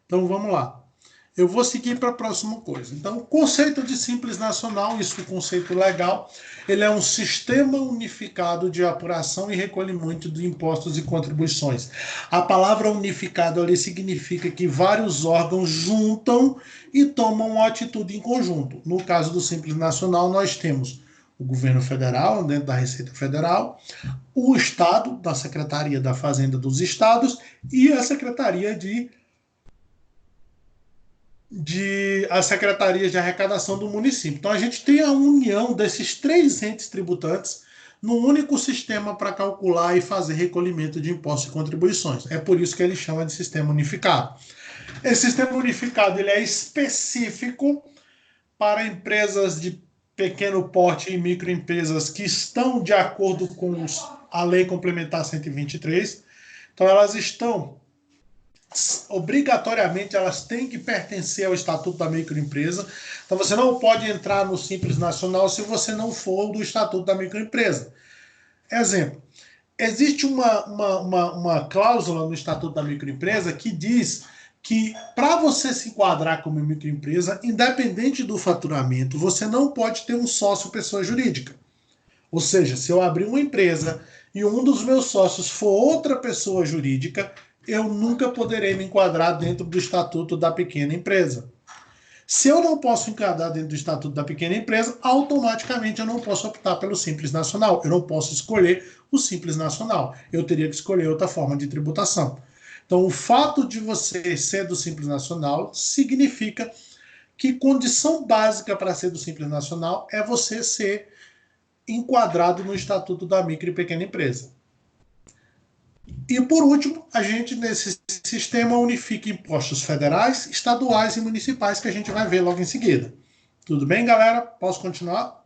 Então vamos lá. Eu vou seguir para a próxima coisa. Então, o conceito de Simples Nacional, isso é um conceito legal, ele é um sistema unificado de apuração e recolhimento de impostos e contribuições. A palavra unificado ali significa que vários órgãos juntam e tomam uma atitude em conjunto. No caso do Simples Nacional, nós temos o governo federal, dentro da Receita Federal, o Estado, da Secretaria da Fazenda dos Estados, e a Secretaria as secretarias de arrecadação do município. Então a gente tem a união desses três entes tributantes num único sistema para calcular e fazer recolhimento de impostos e contribuições. É por isso que ele chama de sistema unificado. Esse sistema unificado ele é específico para empresas de pequeno porte e microempresas que estão de acordo com a Lei Complementar 123. Então elas estão obrigatoriamente elas têm que pertencer ao Estatuto da Microempresa. Então você não pode entrar no Simples Nacional se você não for do Estatuto da Microempresa. Exemplo, existe uma cláusula no Estatuto da Microempresa que diz que para você se enquadrar como microempresa, independente do faturamento, você não pode ter um sócio pessoa jurídica. Ou seja, se eu abrir uma empresa e um dos meus sócios for outra pessoa jurídica, eu nunca poderei me enquadrar dentro do Estatuto da Pequena Empresa. Se eu não posso enquadrar dentro do Estatuto da Pequena Empresa, automaticamente eu não posso optar pelo Simples Nacional. Eu não posso escolher o Simples Nacional. Eu teria que escolher outra forma de tributação. Então, o fato de você ser do Simples Nacional significa que condição básica para ser do Simples Nacional é você ser enquadrado no Estatuto da Micro e Pequena Empresa. E, por último, a gente, nesse sistema, unifica impostos federais, estaduais e municipais, que a gente vai ver logo em seguida. Tudo bem, galera? Posso continuar?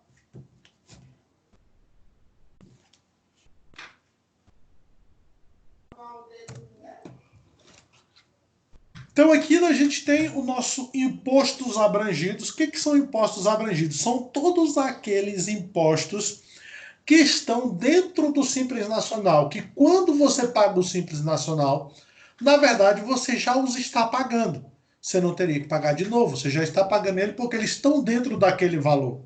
Então, aqui a gente tem o nosso impostos abrangidos. O que são impostos abrangidos? São todos aqueles impostos que estão dentro do Simples Nacional, que quando você paga o Simples Nacional, na verdade você já os está pagando. Você não teria que pagar de novo, você já está pagando ele porque eles estão dentro daquele valor.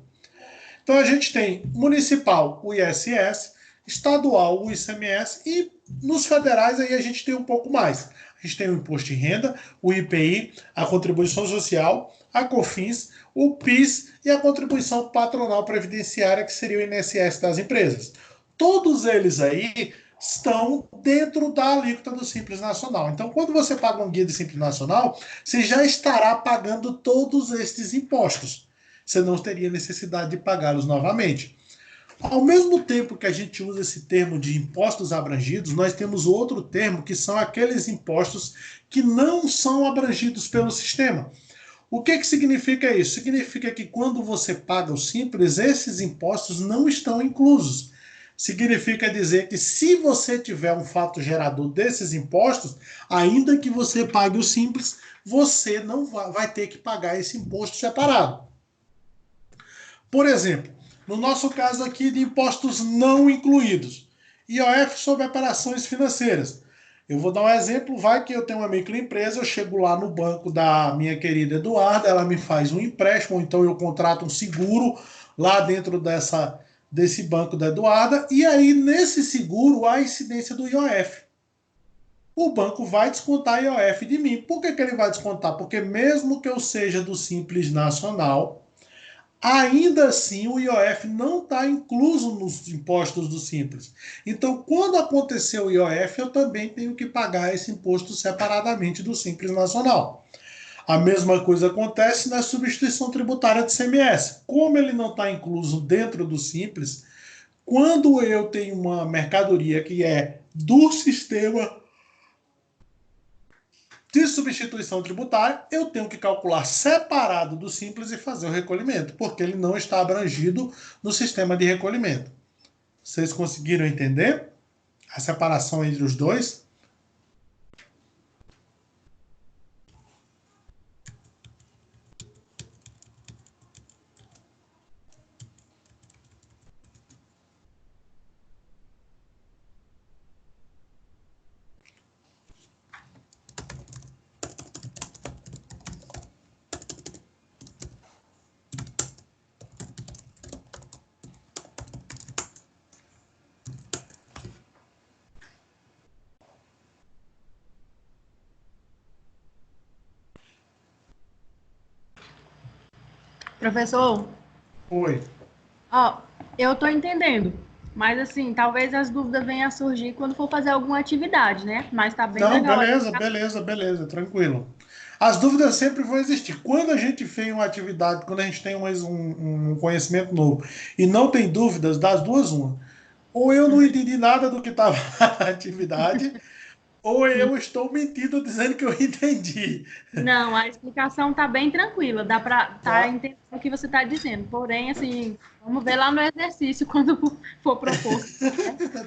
Então a gente tem municipal, o ISS, estadual, o ICMS, e nos federais aí a gente tem um pouco mais. A gente tem o imposto de renda, o IPI, a contribuição social, a COFINS, o PIS e a contribuição patronal previdenciária, que seria o INSS das empresas. Todos eles aí estão dentro da alíquota do Simples Nacional. Então, quando você paga um guia de Simples Nacional, você já estará pagando todos estes impostos. Você não teria necessidade de pagá-los novamente. Ao mesmo tempo que a gente usa esse termo de impostos abrangidos, nós temos outro termo que são aqueles impostos que não são abrangidos pelo sistema. O que significa isso? Significa que quando você paga o Simples, esses impostos não estão inclusos. Significa dizer que se você tiver um fato gerador desses impostos, ainda que você pague o Simples, você não vai ter que pagar esse imposto separado. Por exemplo, no nosso caso aqui de impostos não incluídos, IOF sobre operações financeiras. Eu vou dar um exemplo, vai que eu tenho uma microempresa, eu chego lá no banco da minha querida Eduarda, ela me faz um empréstimo, ou então eu contrato um seguro lá dentro desse banco da Eduarda, e aí nesse seguro há a incidência do IOF. O banco vai descontar IOF de mim. Por que ele vai descontar? Porque mesmo que eu seja do Simples Nacional, ainda assim o IOF não está incluso nos impostos do Simples. Então, quando acontecer o IOF, eu também tenho que pagar esse imposto separadamente do Simples Nacional. A mesma coisa acontece na substituição tributária de CMS. Como ele não está incluso dentro do Simples, quando eu tenho uma mercadoria que é do sistema de substituição tributária, eu tenho que calcular separado do Simples e fazer o recolhimento, porque ele não está abrangido no sistema de recolhimento. Vocês conseguiram entender a separação entre os dois? Professor, Oi. ó, eu tô entendendo. Mas assim, talvez as dúvidas venham a surgir quando for fazer alguma atividade, né? Mas tá bem Não, legal. beleza, tranquilo. As dúvidas sempre vão existir. Quando a gente fez uma atividade, quando a gente tem um conhecimento novo e não tem dúvidas, das duas, uma. Ou eu não entendi nada do que estava na atividade, ou eu estou mentindo dizendo que eu entendi. Não, a explicação tá bem tranquila, dá para Tá. entendendo o que você está dizendo. Porém, assim, vamos ver lá no exercício quando for proposto.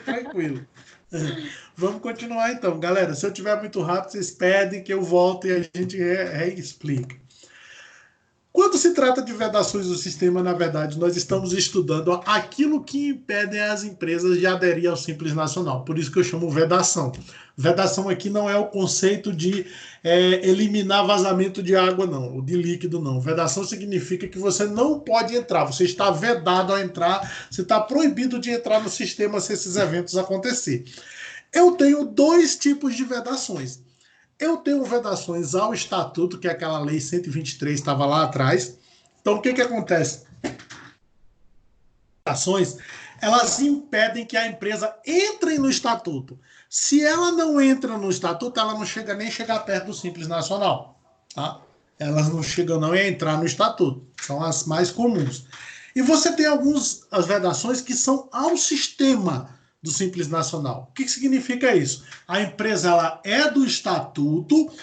Tranquilo. Vamos continuar então, galera. Se eu tiver muito rápido, vocês pedem que eu volte e a gente reexplica. Quando se trata de vedações do sistema, na verdade, nós estamos estudando aquilo que impede as empresas de aderir ao Simples Nacional. Por isso que eu chamo vedação. Vedação aqui não é o conceito de eliminar vazamento de água, não, ou de líquido, não. Vedação significa que você não pode entrar, você está vedado a entrar, você está proibido de entrar no sistema se esses eventos acontecer. Eu tenho dois tipos de vedações. Eu tenho vedações ao estatuto, que é aquela lei 123 estava lá atrás. Então, o que acontece? Vedações, elas impedem que a empresa entre no estatuto. Se ela não entra no estatuto, ela não chega nem chegar perto do Simples Nacional. Tá? Elas não chegam não a entrar no estatuto. São as mais comuns. E você tem as vedações que são ao sistema do Simples Nacional. O que significa isso? A empresa ela é do estatuto,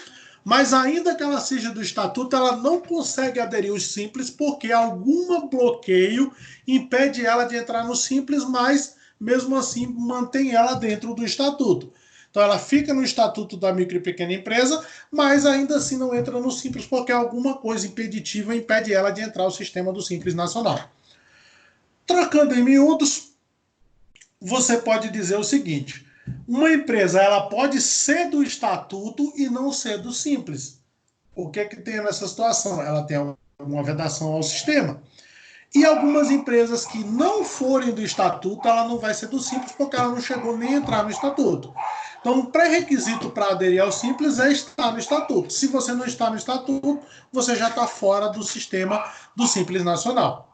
mas ainda que ela seja do estatuto, ela não consegue aderir ao Simples porque algum bloqueio impede ela de entrar no Simples, mas mesmo assim mantém ela dentro do estatuto. Então ela fica no estatuto da micro e pequena empresa, mas ainda assim não entra no Simples porque alguma coisa impeditiva impede ela de entrar no sistema do Simples Nacional. Trocando em miúdos, você pode dizer o seguinte: uma empresa ela pode ser do estatuto e não ser do Simples. O que tem nessa situação? Ela tem uma vedação ao sistema. E algumas empresas que não forem do estatuto, ela não vai ser do Simples porque ela não chegou nem a entrar no estatuto. Então, um pré-requisito para aderir ao Simples é estar no estatuto. Se você não está no estatuto, você já está fora do sistema do Simples Nacional.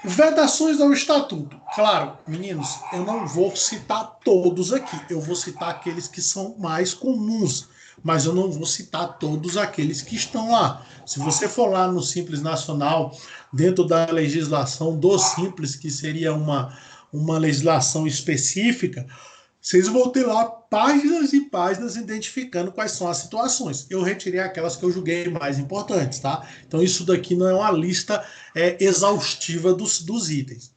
Vedações ao estatuto. Claro, meninos, eu não vou citar todos aqui. Eu vou citar aqueles que são mais comuns, mas eu não vou citar todos aqueles que estão lá. Se você for lá no Simples Nacional, dentro da legislação do Simples, que seria uma legislação específica, vocês vão ter lá páginas e páginas identificando quais são as situações. Eu retirei aquelas que eu julguei mais importantes, tá? Então isso daqui não é uma lista exaustiva dos itens.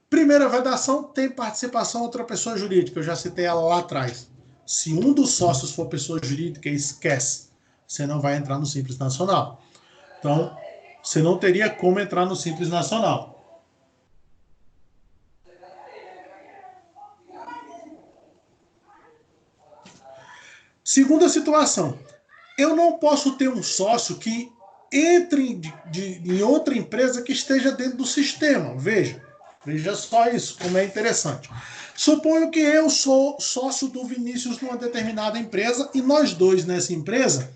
Primeira vedação, tem participação outra pessoa jurídica. Eu já citei ela lá atrás. Se um dos sócios for pessoa jurídica, esquece. Você não vai entrar no Simples Nacional. Então, você não teria como entrar no Simples Nacional. Segunda situação, eu não posso ter um sócio que entre em outra empresa que esteja dentro do sistema. Veja só isso, como é interessante. Suponho que eu sou sócio do Vinícius numa determinada empresa e nós dois nessa empresa,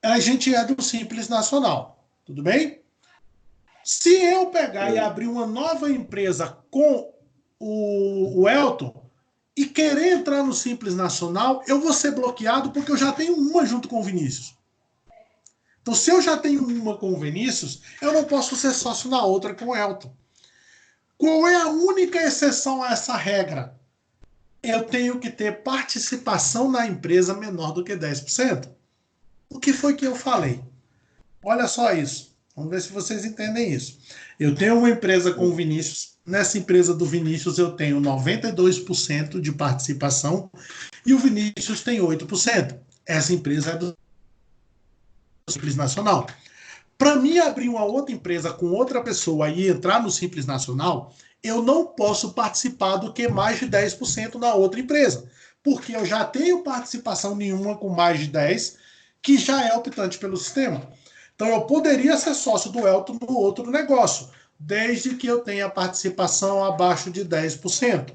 a gente é do Simples Nacional. Tudo bem? Se eu pegar e abrir uma nova empresa com o Elton e querer entrar no Simples Nacional, eu vou ser bloqueado porque eu já tenho uma junto com o Vinícius. Então, se eu já tenho uma com o Vinícius, eu não posso ser sócio na outra com o Elton. Qual é a única exceção a essa regra? Eu tenho que ter participação na empresa menor do que 10%. O que foi que eu falei? Olha só isso. Vamos ver se vocês entendem isso. Eu tenho uma empresa com o Vinícius. Nessa empresa do Vinícius eu tenho 92% de participação e o Vinícius tem 8%. Essa empresa é do Simples Nacional. Para mim abrir uma outra empresa com outra pessoa e entrar no Simples Nacional, eu não posso participar do que mais de 10% na outra empresa, porque eu já tenho participação nenhuma com mais de 10%, que já é optante pelo sistema. Então eu poderia ser sócio do Elton no outro negócio, desde que eu tenha participação abaixo de 10%.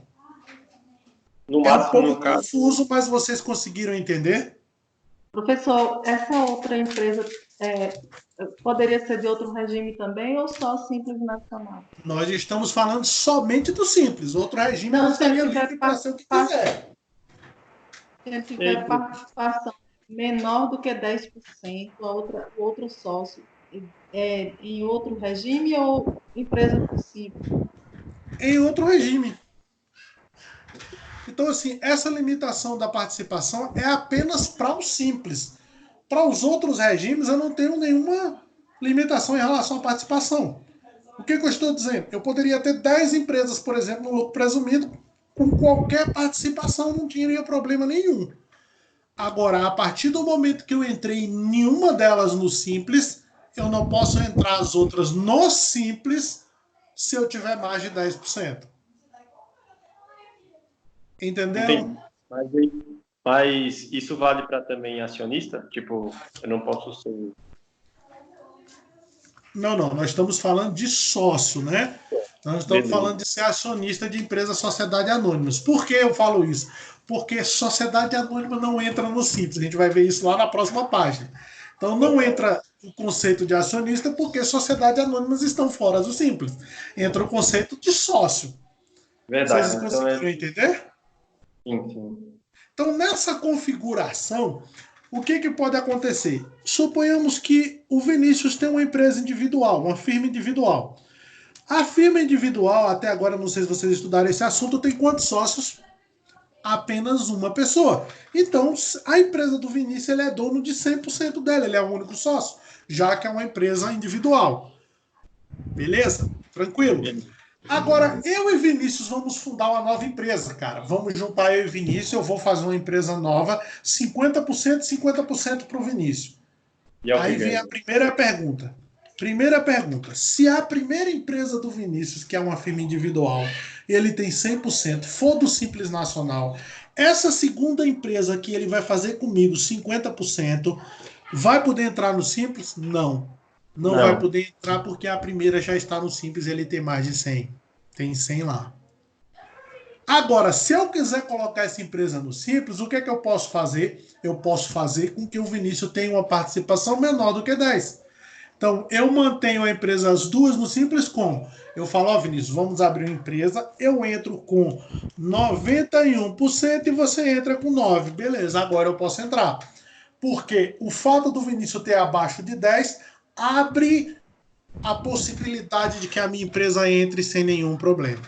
No É um máximo, pouco no caso. confuso, mas vocês conseguiram entender? Professor, essa outra empresa poderia ser de outro regime também ou só Simples Nacional? Nós estamos falando somente do Simples. Outro regime Não, não estaria se tiver livre para ser o que quiser. Se ele tiver participação menor do que 10%, o outro sócio em outro regime ou empresa possível? Em outro regime. Então, assim, essa limitação da participação é apenas para o Simples. Para os outros regimes, eu não tenho nenhuma limitação em relação à participação. O que eu estou dizendo? Eu poderia ter 10 empresas, por exemplo, no lucro presumido, com qualquer participação, não teria problema nenhum. Agora, a partir do momento que eu entrei em nenhuma delas no Simples, eu não posso entrar as outras no Simples se eu tiver mais de 10%. Entenderam? Entendi. Mas isso vale para também acionista? Tipo, eu não posso ser... Não, nós estamos falando de sócio, né? Nós estamos falando de ser acionista de empresa sociedade anônimas. Por que eu falo isso? Porque sociedade anônima não entra no Simples. A gente vai ver isso lá na próxima página. Então não entra o conceito de acionista porque sociedades anônimas estão fora do Simples. Entra o conceito de sócio. Verdade. Vocês conseguiram entender? Sim. Então, nessa configuração, o que pode acontecer? Suponhamos que o Vinícius tem uma empresa individual, uma firma individual. A firma individual, até agora, não sei se vocês estudaram esse assunto, tem quantos sócios? Apenas uma pessoa. Então, a empresa do Vinícius ele é dono de 100% dela, ele é o único sócio, já que é uma empresa individual. Beleza? Tranquilo? Agora, eu e Vinícius vamos fundar uma nova empresa, cara. Vamos juntar eu e Vinícius, eu vou fazer uma empresa nova, 50% e 50% para o Vinícius. Aí vem a primeira pergunta. Se a primeira empresa do Vinícius, que é uma firma individual, ele tem 100%, for do Simples Nacional, essa segunda empresa que ele vai fazer comigo, 50%, vai poder entrar no Simples? Não. Não vai poder entrar porque a primeira já está no Simples e ele tem mais de 100. Tem 100 lá. Agora, se eu quiser colocar essa empresa no Simples, o que é que eu posso fazer? Eu posso fazer com que o Vinícius tenha uma participação menor do que 10. Então, eu mantenho a empresa, as duas no Simples, como? Eu falo, Vinícius, vamos abrir uma empresa, eu entro com 91% e você entra com 9%. Beleza, agora eu posso entrar. Porque o fato do Vinícius ter abaixo de 10 abre a possibilidade de que a minha empresa entre sem nenhum problema.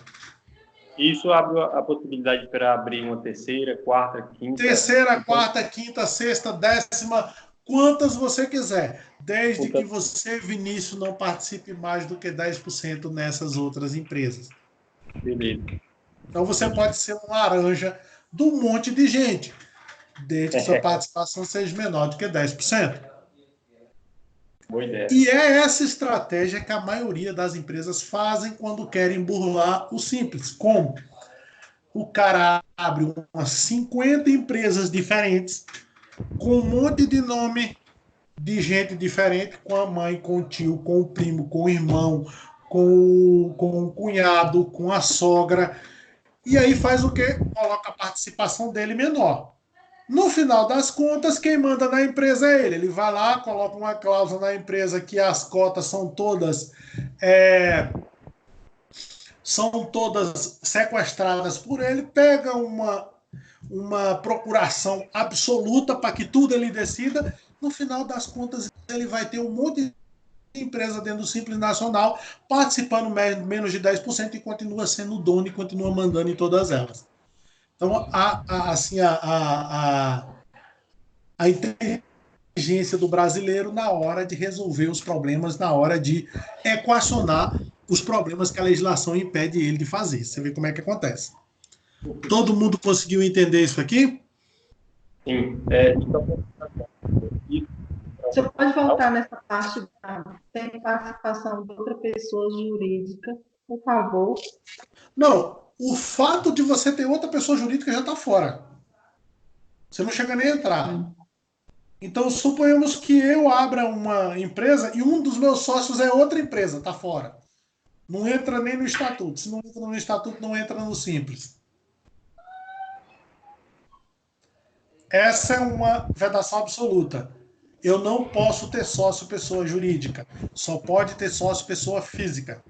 Isso abre a possibilidade para abrir uma terceira, quarta, quinta... Terceira, quarta, quinta, sexta, décima, quantas você quiser. Desde que você, Vinícius, não participe mais do que 10% nessas outras empresas. Beleza. Então você pode ser um laranja do monte de gente, desde que sua participação seja menor do que 10%. Boa ideia. E é essa estratégia que a maioria das empresas fazem quando querem burlar o Simples. Como? O cara abre umas 50 empresas diferentes, com um monte de nome de gente diferente, com a mãe, com o tio, com o primo, com o irmão, com o cunhado, com a sogra. E aí faz o quê? Coloca a participação dele menor. No final das contas, quem manda na empresa é ele. Ele vai lá, coloca uma cláusula na empresa que as cotas são todas sequestradas por ele, pega uma procuração absoluta para que tudo ele decida. No final das contas, ele vai ter um monte de empresa dentro do Simples Nacional participando menos de 10% e continua sendo o dono e continua mandando em todas elas. Então, a inteligência do brasileiro na hora de resolver os problemas, na hora de equacionar os problemas que a legislação impede ele de fazer. Você vê como é que acontece. Todo mundo conseguiu entender isso aqui? Sim. Você pode voltar nessa parte da tem participação de outra pessoa jurídica, por favor? Não, o fato de você ter outra pessoa jurídica já está fora. Você não chega nem a entrar. Então, suponhamos que eu abra uma empresa e um dos meus sócios é outra empresa, está fora. Não entra nem no estatuto. Se não entra no estatuto, não entra no Simples. Essa é uma vedação absoluta. Eu não posso ter sócio pessoa jurídica. Só pode ter sócio pessoa física.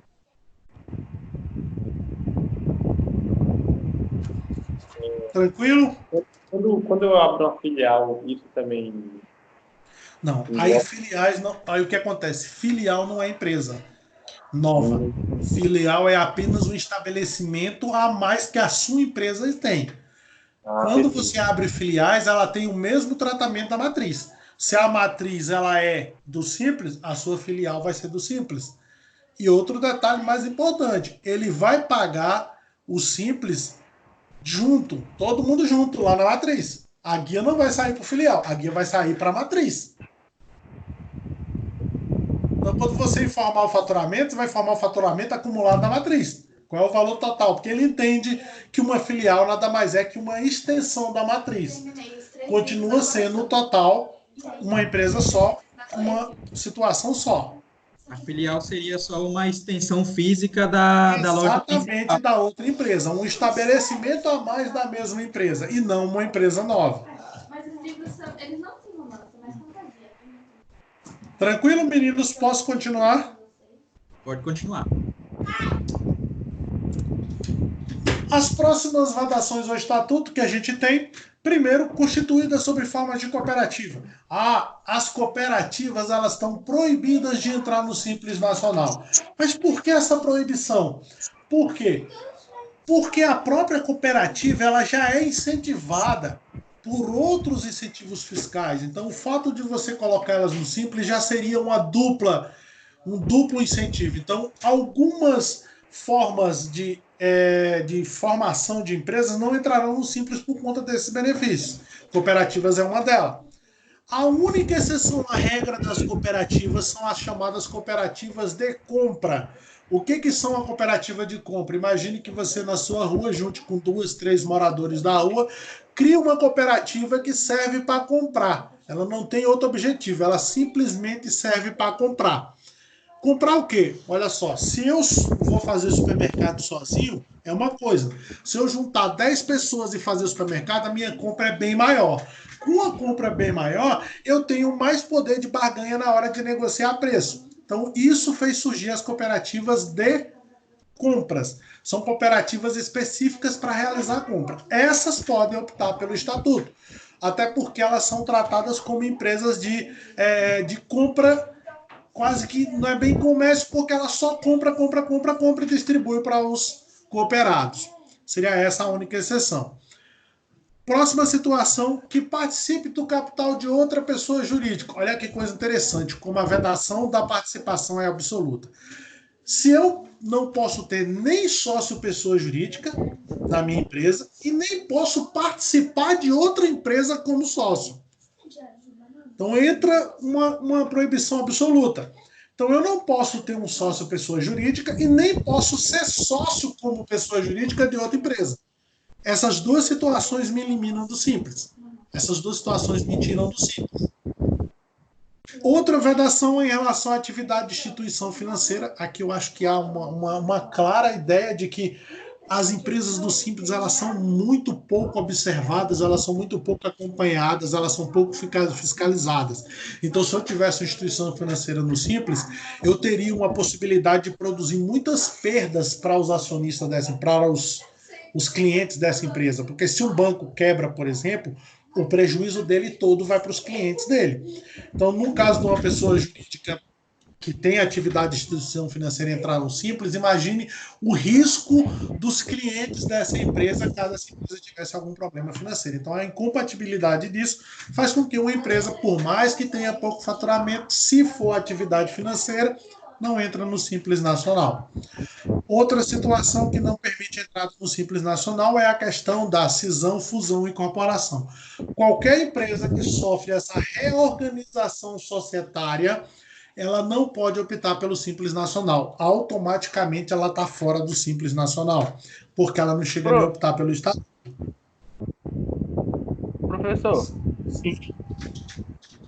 Tranquilo? Quando eu abro uma filial, isso também... Não, aí filiais não. Aí o que acontece? Filial não é empresa nova. Filial é apenas um estabelecimento a mais que a sua empresa tem. Quando você abre filiais, ela tem o mesmo tratamento da matriz. Se a matriz ela é do Simples, a sua filial vai ser do Simples. E outro detalhe mais importante, ele vai pagar o Simples junto, todo mundo junto lá na matriz. A guia não vai sair para o filial, a guia vai sair para a matriz. Então, quando você informar o faturamento, você vai informar o faturamento acumulado na matriz. Qual é o valor total? Porque ele entende que uma filial nada mais é que uma extensão da matriz. Continua sendo no total uma empresa só, uma situação só. A filial seria só uma extensão física da loja principal. Exatamente, da outra empresa. Um estabelecimento a mais da mesma empresa e não uma empresa nova. Mas os livros eles não são romance, mas fantasia. Tranquilo, meninos? Posso continuar? Pode continuar. As próximas vedações ao estatuto que a gente tem, primeiro, constituídas sob forma de cooperativa. As cooperativas elas estão proibidas de entrar no Simples Nacional. Mas por que essa proibição? Por quê? Porque a própria cooperativa ela já é incentivada por outros incentivos fiscais. Então, o fato de você colocar elas no Simples já seria um duplo incentivo. Então, algumas formas de formação de empresas não entrarão no Simples por conta desses benefícios. Cooperativas é uma delas. A única exceção à regra das cooperativas são as chamadas cooperativas de compra. O que são a cooperativa de compra? Imagine que você na sua rua, junto com 2, 3 moradores da rua, cria uma cooperativa que serve para comprar. Ela não tem outro objetivo, ela simplesmente serve para comprar. Comprar o quê? Olha só, se eu vou fazer supermercado sozinho, é uma coisa. Se eu juntar 10 pessoas e fazer supermercado, a minha compra é bem maior. Com a compra bem maior, eu tenho mais poder de barganha na hora de negociar preço. Então, isso fez surgir as cooperativas de compras. São cooperativas específicas para realizar a compra. Essas podem optar pelo estatuto, até porque elas são tratadas como empresas de compra. Quase que não é bem comércio, porque ela só compra e distribui para os cooperados. Seria essa a única exceção. Próxima situação, que participe do capital de outra pessoa jurídica. Olha que coisa interessante, como a vedação da participação é absoluta. Se eu não posso ter nem sócio pessoa jurídica na minha empresa e nem posso participar de outra empresa como sócio. Então entra uma proibição absoluta. Então eu não posso ter um sócio pessoa jurídica e nem posso ser sócio como pessoa jurídica de outra empresa. Essas duas situações me eliminam do Simples. Essas duas situações me tiram do Simples. Outra vedação em relação à atividade de instituição financeira. Aqui eu acho que há uma clara ideia de que as empresas do Simples elas são muito pouco observadas, elas são muito pouco acompanhadas, elas são pouco fiscalizadas. Então, se eu tivesse uma instituição financeira no Simples, eu teria uma possibilidade de produzir muitas perdas para os acionistas dessa, para os clientes dessa empresa. Porque se um banco quebra, por exemplo, o prejuízo dele todo vai para os clientes dele. Então, no caso de uma pessoa jurídica que tem atividade de instituição financeira entrar no Simples, imagine o risco dos clientes dessa empresa caso essa empresa tivesse algum problema financeiro. Então, a incompatibilidade disso faz com que uma empresa, por mais que tenha pouco faturamento, se for atividade financeira, não entra no Simples Nacional. Outra situação que não permite entrada no Simples Nacional é a questão da cisão, fusão e incorporação. Qualquer empresa que sofre essa reorganização societária, ela não pode optar pelo Simples Nacional. Automaticamente ela está fora do Simples Nacional, porque ela não chega a optar pelo Estado. Professor,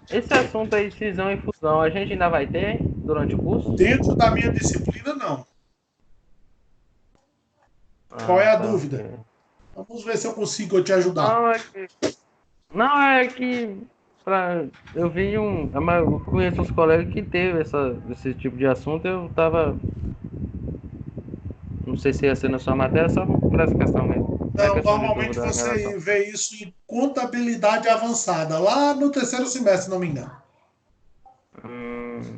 esse assunto aí, cisão e fusão, a gente ainda vai ter durante o curso? Dentro da minha disciplina, não. Qual é a dúvida? Okay. Vamos ver se eu consigo te ajudar. Não, é que eu vi eu conheço uns colegas que teve esse tipo de assunto, eu tava, não sei se ia ser na sua matéria, só por essa questão mesmo. Não, normalmente você vê isso em contabilidade avançada, lá no terceiro semestre, se não me engano.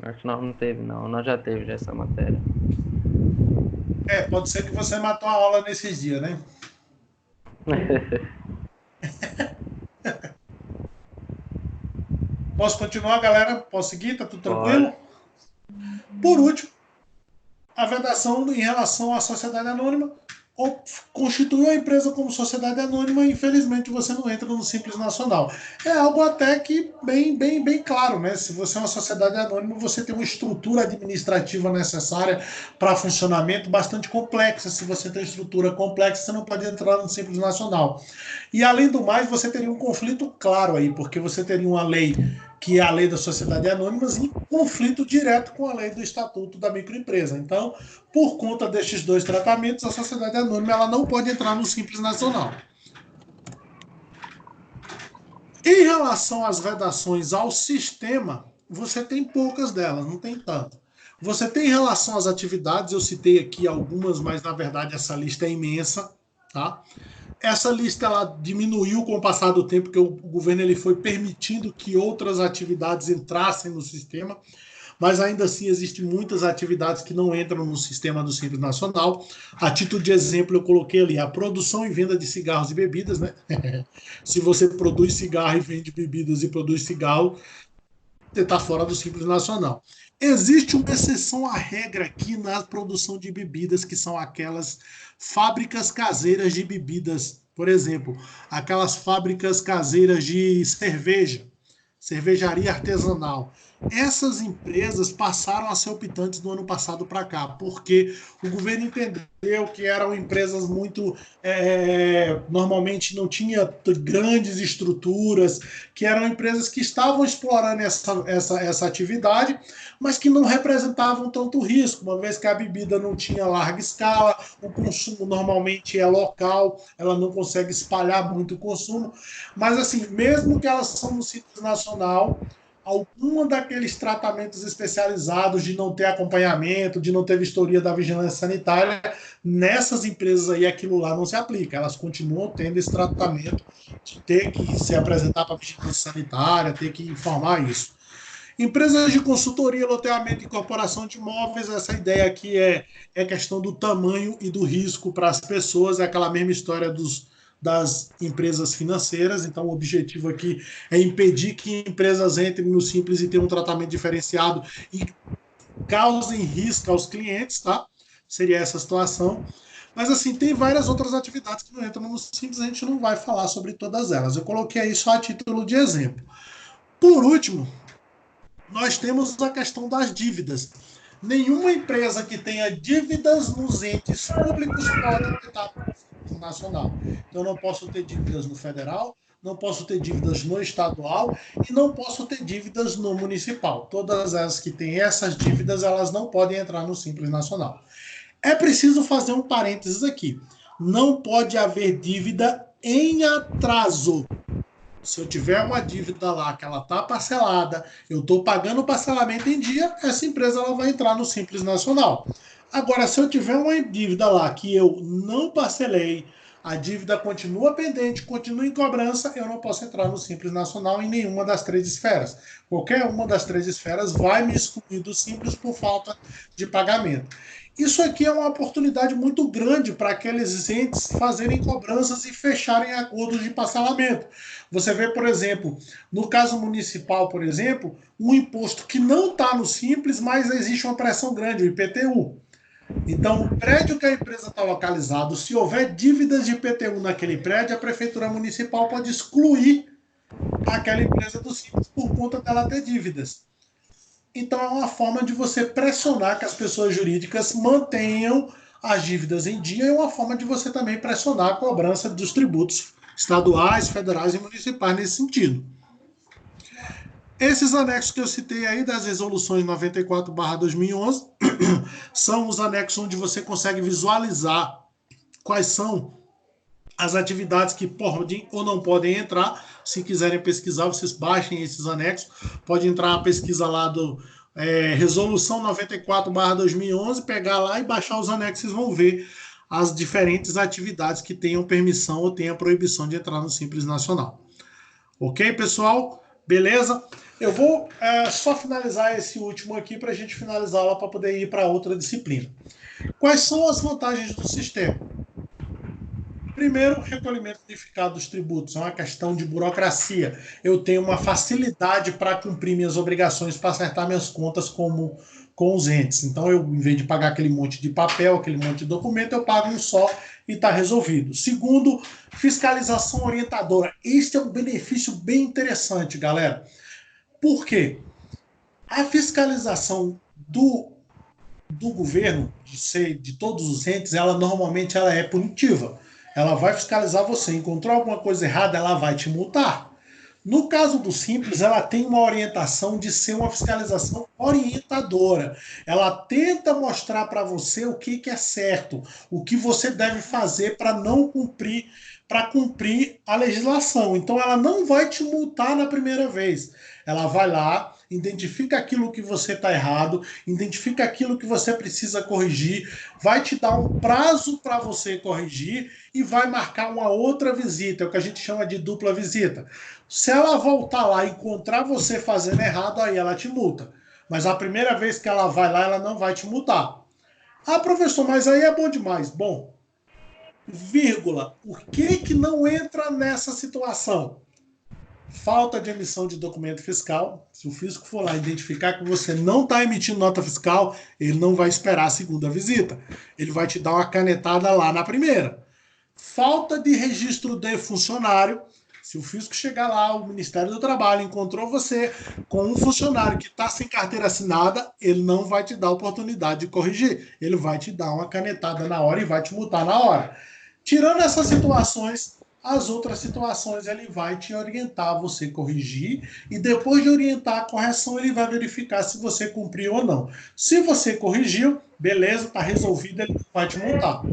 Acho que não teve, não. Nós já teve essa matéria. Pode ser que você matou a aula nesses dias, né? Posso continuar, galera? Posso seguir? Tá tudo tranquilo? Pode. Por último, a vedação em relação à sociedade anônima. Ou constituiu a empresa como sociedade anônima, infelizmente você não entra no Simples Nacional. É algo até que bem claro, né? Se você é uma sociedade anônima, você tem uma estrutura administrativa necessária para funcionamento bastante complexa. Se você tem estrutura complexa, você não pode entrar no Simples Nacional. E além do mais, você teria um conflito claro aí, porque você teria uma lei que é a lei das sociedades anônimas, em conflito direto com a lei do Estatuto da Microempresa. Então, por conta destes dois tratamentos, a sociedade anônima ela não pode entrar no Simples Nacional. Em relação às vedações ao sistema, você tem poucas delas, não tem tanto. Você tem em relação às atividades, eu citei aqui algumas, mas na verdade essa lista é imensa, tá? Essa lista ela diminuiu com o passar do tempo, porque o governo ele foi permitindo que outras atividades entrassem no sistema, mas ainda assim existem muitas atividades que não entram no sistema do Simples Nacional. A título de exemplo, eu coloquei ali a produção e venda de cigarros e bebidas, né? Se você produz cigarro e vende bebidas e produz cigarro, você está fora do Simples Nacional. Existe uma exceção à regra aqui na produção de bebidas, que são aquelas fábricas caseiras de bebidas. Por exemplo, aquelas fábricas caseiras de cerveja, cervejaria artesanal. Essas empresas passaram a ser optantes do ano passado para cá, porque o governo entendeu que eram empresas muito... normalmente não tinha grandes estruturas, que eram empresas que estavam explorando essa atividade, mas que não representavam tanto risco, uma vez que a bebida não tinha larga escala, o consumo normalmente é local, ela não consegue espalhar muito o consumo, mas assim, mesmo que elas são no Simples Nacional, alguma daqueles tratamentos especializados de não ter acompanhamento, de não ter vistoria da vigilância sanitária, nessas empresas aí aquilo lá não se aplica. Elas continuam tendo esse tratamento de ter que se apresentar para a vigilância sanitária, ter que informar isso. Empresas de consultoria, loteamento e incorporação de imóveis, essa ideia aqui é questão do tamanho e do risco para as pessoas, é aquela mesma história das empresas financeiras. Então, o objetivo aqui é impedir que empresas entrem no Simples e tenham um tratamento diferenciado e causem risco aos clientes, tá? Seria essa a situação. Mas, assim, tem várias outras atividades que não entram no Simples, a gente não vai falar sobre todas elas. Eu coloquei aí só a título de exemplo. Por último, nós temos a questão das dívidas. Nenhuma empresa que tenha dívidas nos entes públicos pode optar por nacional. Então, eu não posso ter dívidas no federal, não posso ter dívidas no estadual e não posso ter dívidas no municipal. Todas as que têm essas dívidas, elas não podem entrar no Simples Nacional. É preciso fazer um parênteses aqui. Não pode haver dívida em atraso. Se eu tiver uma dívida lá que ela está parcelada, eu estou pagando o parcelamento em dia, essa empresa ela vai entrar no Simples Nacional. Agora, se eu tiver uma dívida lá que eu não parcelei, a dívida continua pendente, continua em cobrança, eu não posso entrar no Simples Nacional em nenhuma das 3 esferas. Qualquer uma das 3 esferas vai me excluir do Simples por falta de pagamento. Isso aqui é uma oportunidade muito grande para aqueles entes fazerem cobranças e fecharem acordos de parcelamento. Você vê, por exemplo, no caso municipal, por exemplo, um imposto que não está no Simples, mas existe uma pressão grande, o IPTU. Então, o prédio que a empresa está localizado, se houver dívidas de IPTU naquele prédio, a prefeitura municipal pode excluir aquela empresa do Simples por conta dela ter dívidas. Então, é uma forma de você pressionar que as pessoas jurídicas mantenham as dívidas em dia e uma forma de você também pressionar a cobrança dos tributos estaduais, federais e municipais nesse sentido. Esses anexos que eu citei aí das resoluções 94/2011 são os anexos onde você consegue visualizar quais são as atividades que podem ou não podem entrar. Se quiserem pesquisar, vocês baixem esses anexos. Pode entrar na pesquisa lá do Resolução 94/2011, pegar lá e baixar os anexos, vocês vão ver as diferentes atividades que tenham permissão ou tenham proibição de entrar no Simples Nacional. Ok, pessoal? Beleza? Eu vou só finalizar esse último aqui para a gente finalizar lá para poder ir para outra disciplina. Quais são as vantagens do sistema? Primeiro, o recolhimento unificado dos tributos. É uma questão de burocracia. Eu tenho uma facilidade para cumprir minhas obrigações, para acertar minhas contas com os entes. Então, eu, em vez de pagar aquele monte de papel, aquele monte de documento, eu pago um só e está resolvido. Segundo, fiscalização orientadora. Este é um benefício bem interessante, galera. Por quê? A fiscalização do governo, de todos os entes, normalmente ela é punitiva. Ela vai fiscalizar você. Encontrou alguma coisa errada, ela vai te multar. No caso do Simples, ela tem uma orientação de ser uma fiscalização orientadora. Ela tenta mostrar para você o que é certo, o que você deve fazer para não cumprir, para cumprir a legislação. Então, ela não vai te multar na primeira vez. Ela vai lá, identifica aquilo que você está errado, identifica aquilo que você precisa corrigir, vai te dar um prazo para você corrigir e vai marcar uma outra visita, é o que a gente chama de dupla visita. Se ela voltar lá e encontrar você fazendo errado, aí ela te multa. Mas a primeira vez que ela vai lá, ela não vai te multar. Ah, professor, mas aí é bom demais. Bom, vírgula, o que não entra nessa situação? Falta de emissão de documento fiscal. Se o fisco for lá identificar que você não está emitindo nota fiscal, ele não vai esperar a segunda visita. Ele vai te dar uma canetada lá na primeira. Falta de registro de funcionário. Se o fisco chegar lá, o Ministério do Trabalho encontrou você com um funcionário que está sem carteira assinada, ele não vai te dar a oportunidade de corrigir. Ele vai te dar uma canetada na hora e vai te multar na hora. Tirando essas situações, as outras situações ele vai te orientar a você corrigir e depois de orientar a correção ele vai verificar se você cumpriu ou não. Se você corrigiu, beleza, está resolvido, ele vai te multar.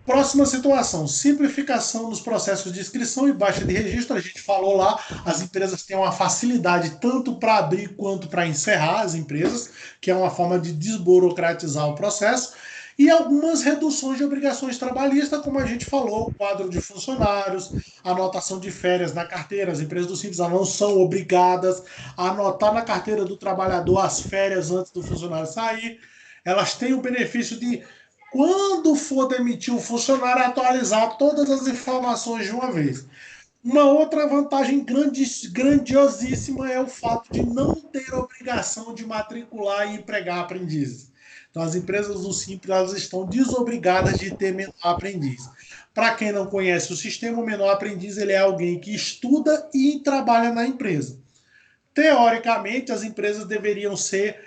Próxima situação, simplificação dos processos de inscrição e baixa de registro. A gente falou lá, as empresas têm uma facilidade tanto para abrir quanto para encerrar as empresas, que é uma forma de desburocratizar o processo. E algumas reduções de obrigações trabalhistas, como a gente falou, o quadro de funcionários, a anotação de férias na carteira. As empresas do Simples não são obrigadas a anotar na carteira do trabalhador as férias antes do funcionário sair. Elas têm o benefício de, quando for demitir um funcionário, atualizar todas as informações de uma vez. Uma outra vantagem grandiosíssima é o fato de não ter obrigação de matricular e empregar aprendizes. Então, as empresas do Simples elas estão desobrigadas de ter menor aprendiz. Para quem não conhece o sistema, o menor aprendiz ele é alguém que estuda e trabalha na empresa. Teoricamente, as empresas deveriam ser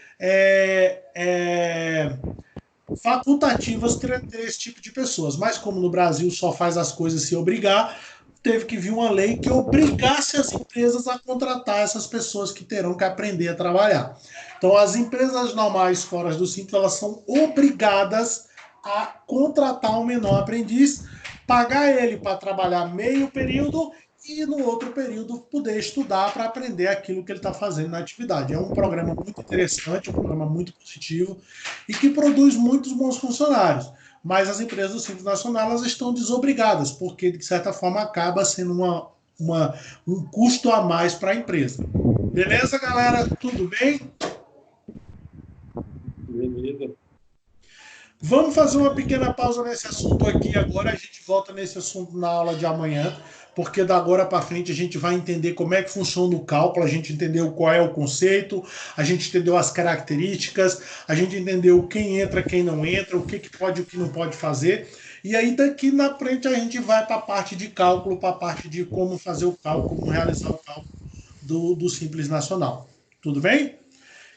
facultativas ter esse tipo de pessoas. Mas como no Brasil só faz as coisas se obrigar, teve que vir uma lei que obrigasse as empresas a contratar essas pessoas que terão que aprender a trabalhar. Então, as empresas normais fora do Simples, elas são obrigadas a contratar um menor aprendiz, pagar ele para trabalhar meio período e no outro período poder estudar para aprender aquilo que ele está fazendo na atividade. É um programa muito interessante, um programa muito positivo e que produz muitos bons funcionários. Mas as empresas do Simples Nacional elas estão desobrigadas, porque de certa forma acaba sendo um custo a mais para a empresa. Beleza, galera? Tudo bem? Beleza. Vamos fazer uma pequena pausa nesse assunto aqui agora. A gente volta nesse assunto na aula de amanhã, porque da agora para frente a gente vai entender como é que funciona o cálculo, a gente entendeu qual é o conceito, a gente entendeu as características, a gente entendeu quem entra, quem não entra, o que pode e o que não pode fazer. E aí daqui na frente a gente vai para a parte de cálculo, para a parte de como fazer o cálculo, como realizar o cálculo do Simples Nacional. Tudo bem?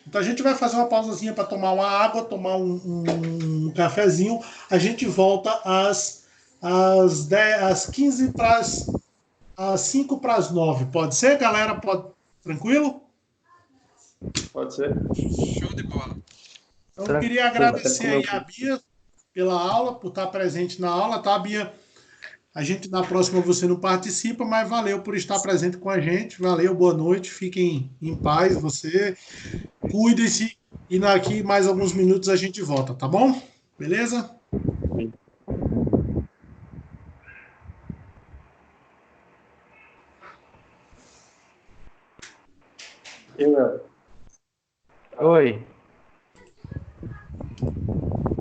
Então a gente vai fazer uma pausazinha para tomar uma água, tomar um cafezinho. A gente volta às 15 para às 5 para as 9. Pode ser, galera? Pode... Tranquilo? Pode ser. Show de bola. Então eu queria agradecer aí a Bia pela aula, por estar presente na aula, tá, Bia? A gente na próxima você não participa, mas valeu por estar presente com a gente. Valeu, boa noite, fiquem em paz, você cuide-se e daqui mais alguns minutos a gente volta, tá bom? Beleza? Eu, Oi.